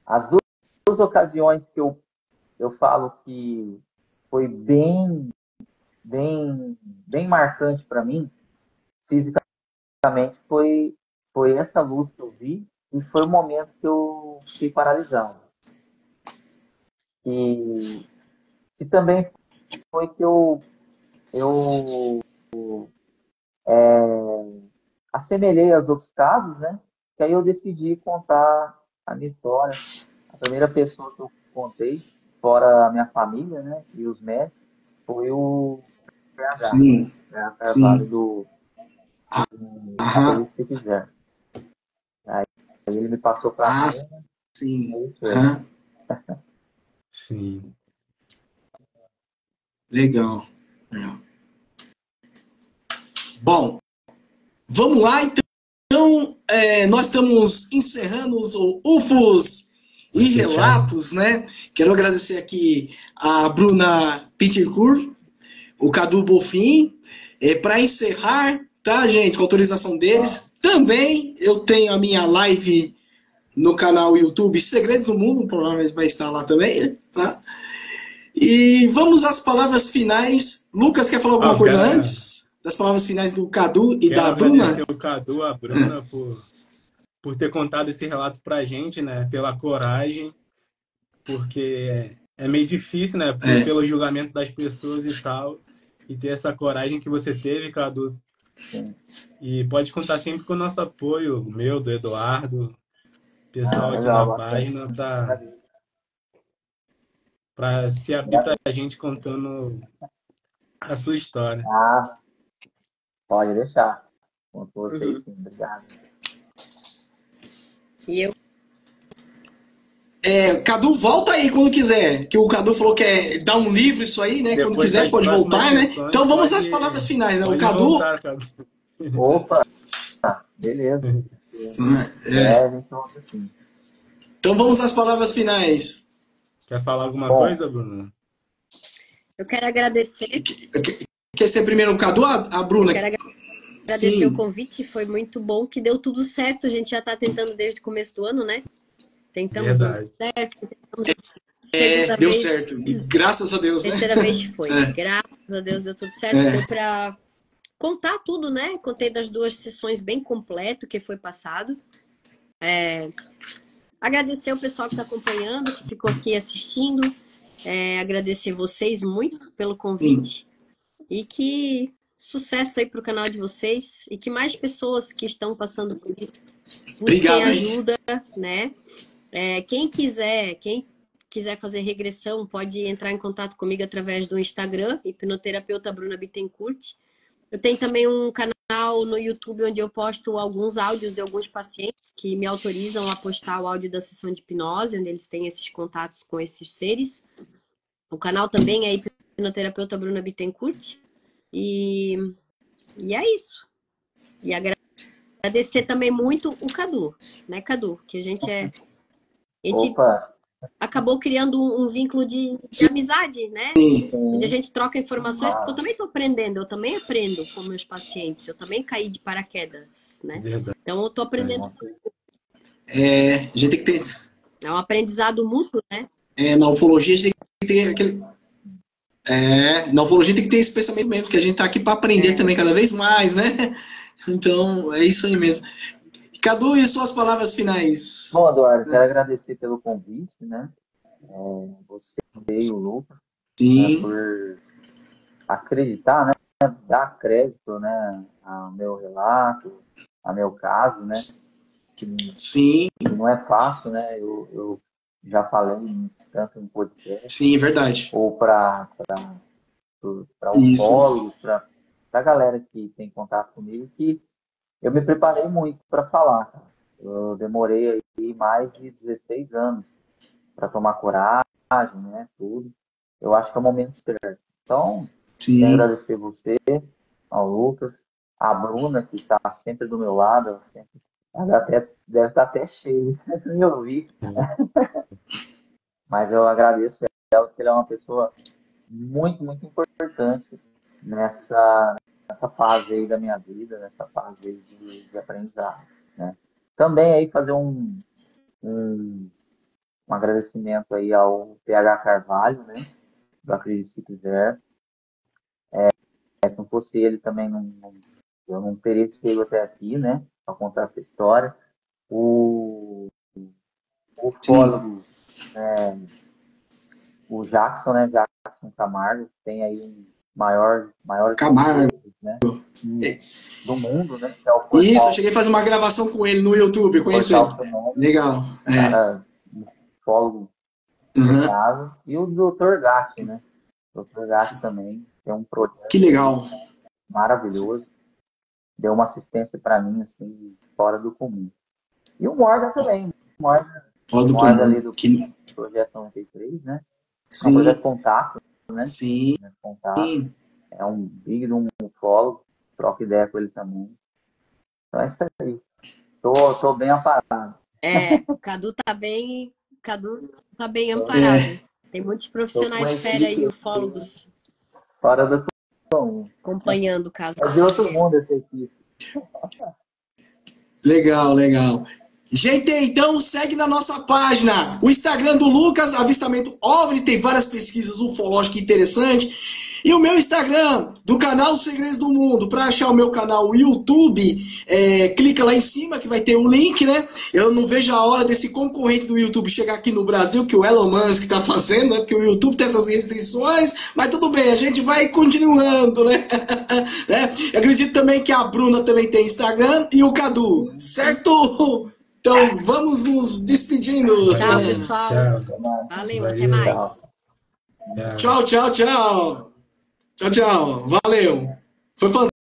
as duas ocasiões que eu falo que foi bem marcante para mim, fisicamente, foi essa luz que eu vi e foi o momento que eu fiquei paralisado. E, e também foi que eu assemelhei aos outros casos, né? Que aí eu decidi contar a minha história. A primeira pessoa que eu contei, fora a minha família, né? E os médicos, foi o PH, Sim, né? Carvalho sim. do Aham. Acredite Se Quiser. Aí ele me passou para a Ah, Bruna, e sim. aí foi. Aham. Sim. Legal. Legal. Bom, vamos lá, então. Nós estamos encerrando os UFOs Vai e fechar? relatos, né? Quero agradecer aqui a Bruna Pittencourt, o Cadu Bonfim. Para encerrar, tá, gente, com autorização Ah, deles, também eu tenho a minha live no canal YouTube Segredos do Mundo, provavelmente vai estar lá também, tá? E vamos às palavras finais. Lucas, quer falar Ah, alguma eu coisa antes? Das palavras finais do Cadu e quero da agradecer Bruna? o Cadu, a Bruna, por ter contado esse relato pra gente, né? Pela coragem, porque é meio difícil, né? É, Pelo julgamento das pessoas e tal, e ter essa coragem que você teve, Cadu. sim. E pode contar sempre com o nosso apoio, o meu, do Eduardo, Ah, pessoal aqui legal, da bacana. página, Agradeço. para se abrir pra Agradeço. gente contando a sua história. Ah, pode deixar. Com vocês, Uhum. sim. Obrigado. E eu Cadu, volta aí quando quiser. Que o Cadu falou que é dar um livro isso aí, né? Quando Depois quiser, das pode próximas voltar, né? sessões, Então vamos às palavras finais, né? O pode Cadu. voltar, Cadu. Opa, beleza. É. A gente volta assim. Então vamos às palavras finais. Quer falar alguma Bom, coisa, Bruno? eu quero agradecer, Quer ser primeiro o Cadu ou a eu Bruna? quero agradecer o Sim. convite, foi muito bom, que deu tudo certo. A gente já está tentando desde o começo do ano, né? Tentamos não deu Verdade. certo, tentamos a segunda Deu vez, certo. Graças a Deus, né? terceira vez foi. Graças a Deus deu tudo certo, É. deu para contar tudo, né? Contei das duas sessões bem completo que foi passado. Agradecer o pessoal que está acompanhando, que ficou aqui assistindo. Agradecer vocês muito pelo Sim. convite e que sucesso aí para o canal de vocês e que mais pessoas que estão passando por isso busquem Obrigado aí. ajuda, né? Quem quiser fazer regressão pode entrar em contato comigo através do Instagram, hipnoterapeuta Bruna Bittencourt. Eu tenho também um canal no YouTube onde eu posto alguns áudios de alguns pacientes que me autorizam a postar o áudio da sessão de hipnose, onde eles têm esses contatos com esses seres. O canal também é hipnoterapeuta Bruna Bittencourt. E é isso. E agradecer também muito o Cadu, né, Cadu? Que a gente opa, acabou criando um vínculo de amizade, né? Onde a sim. gente troca informações, porque eu Ah, também estou aprendendo, eu também aprendo com meus pacientes, eu também caí de paraquedas, né? Verdade. Então eu estou aprendendo. A gente tem que ter. É um aprendizado mútuo, né? Na ufologia a gente tem que ter aquele. Na ufologia tem que ter esse pensamento mesmo, que a gente tá aqui para aprender também cada vez mais, né? Então, é isso aí mesmo. Cadu, e suas palavras finais? bom, Eduardo, quero agradecer pelo convite, né? Você e o Lucas, né, Sim, por acreditar, né? Dar crédito, né? Ao meu relato, ao meu caso, né? Que sim, não é fácil, né? Eu já falei tanto no podcast, sim, verdade. ou para Isso. ufólogos, para a galera que tem contato comigo, que eu me preparei muito para falar, cara. Eu demorei aí mais de 16 anos para tomar coragem, né? Tudo. eu acho que é o momento certo. Então, quero Sim. agradecer você, ao Lucas, a Bruna, que está sempre do meu lado, deve estar até cheia, de me ouvir, mas eu agradeço ela, porque ela é uma pessoa muito, muito importante nessa fase aí da minha vida, nessa fase aí de aprendizado, né? Também aí fazer um, um agradecimento aí ao PH Carvalho, né? Do Acredite Se Quiser. Se não fosse ele também, eu não teria chegado até aqui, né? Para contar essa história. O Sim. ufólogo, o Jackson, né? Jackson Camargo, que tem aí maiores Camargo. conselhos, né? Do mundo, né? Que é o Isso, eu portal, cheguei a fazer uma gravação com ele no YouTube, conheço ele. portal Seu Nome, Legal. É. cara, um ufólogo Uhum. impecável. E o Dr. Gatti, né? O Dr. Gatti também tem um Que projeto aí legal. maravilhoso. Deu uma assistência para mim, assim, fora do comum. E o Morgan também. Fora O do Morgan comum. ali do Que... Projeto 93, né? É um projeto Sim, contato, né? sim. Contato. É um big de um ufólogo. Troca ideia com ele também. Então é isso aí. Tô bem amparado. O Cadu tá bem É. amparado. Tem muitos Tô profissionais fera aí, conhecido, ufólogos, fora do comum. acompanhando o caso. É de outro mundo esse aqui. Legal, legal. Gente, então segue na nossa página o Instagram do Lucas, Avistamento OVNI, tem várias pesquisas ufológicas interessantes. E o meu Instagram, do canal Segredos do Mundo. Para achar o meu canal YouTube, clica lá em cima que vai ter o link, né? Eu não vejo a hora desse concorrente do YouTube chegar aqui no Brasil, que o Elon Musk está fazendo, né? Porque o YouTube tem essas restrições, mas tudo bem, a gente vai continuando, né? Eu acredito também que a Bruna também tem Instagram e o Cadu, certo? Então vamos nos despedindo. Tchau, Valeu, pessoal. tchau. Valeu, até Valeu, mais. Tchau. tchau. Tchau, tchau, tchau. Tchau, tchau. Valeu. Foi fantástico.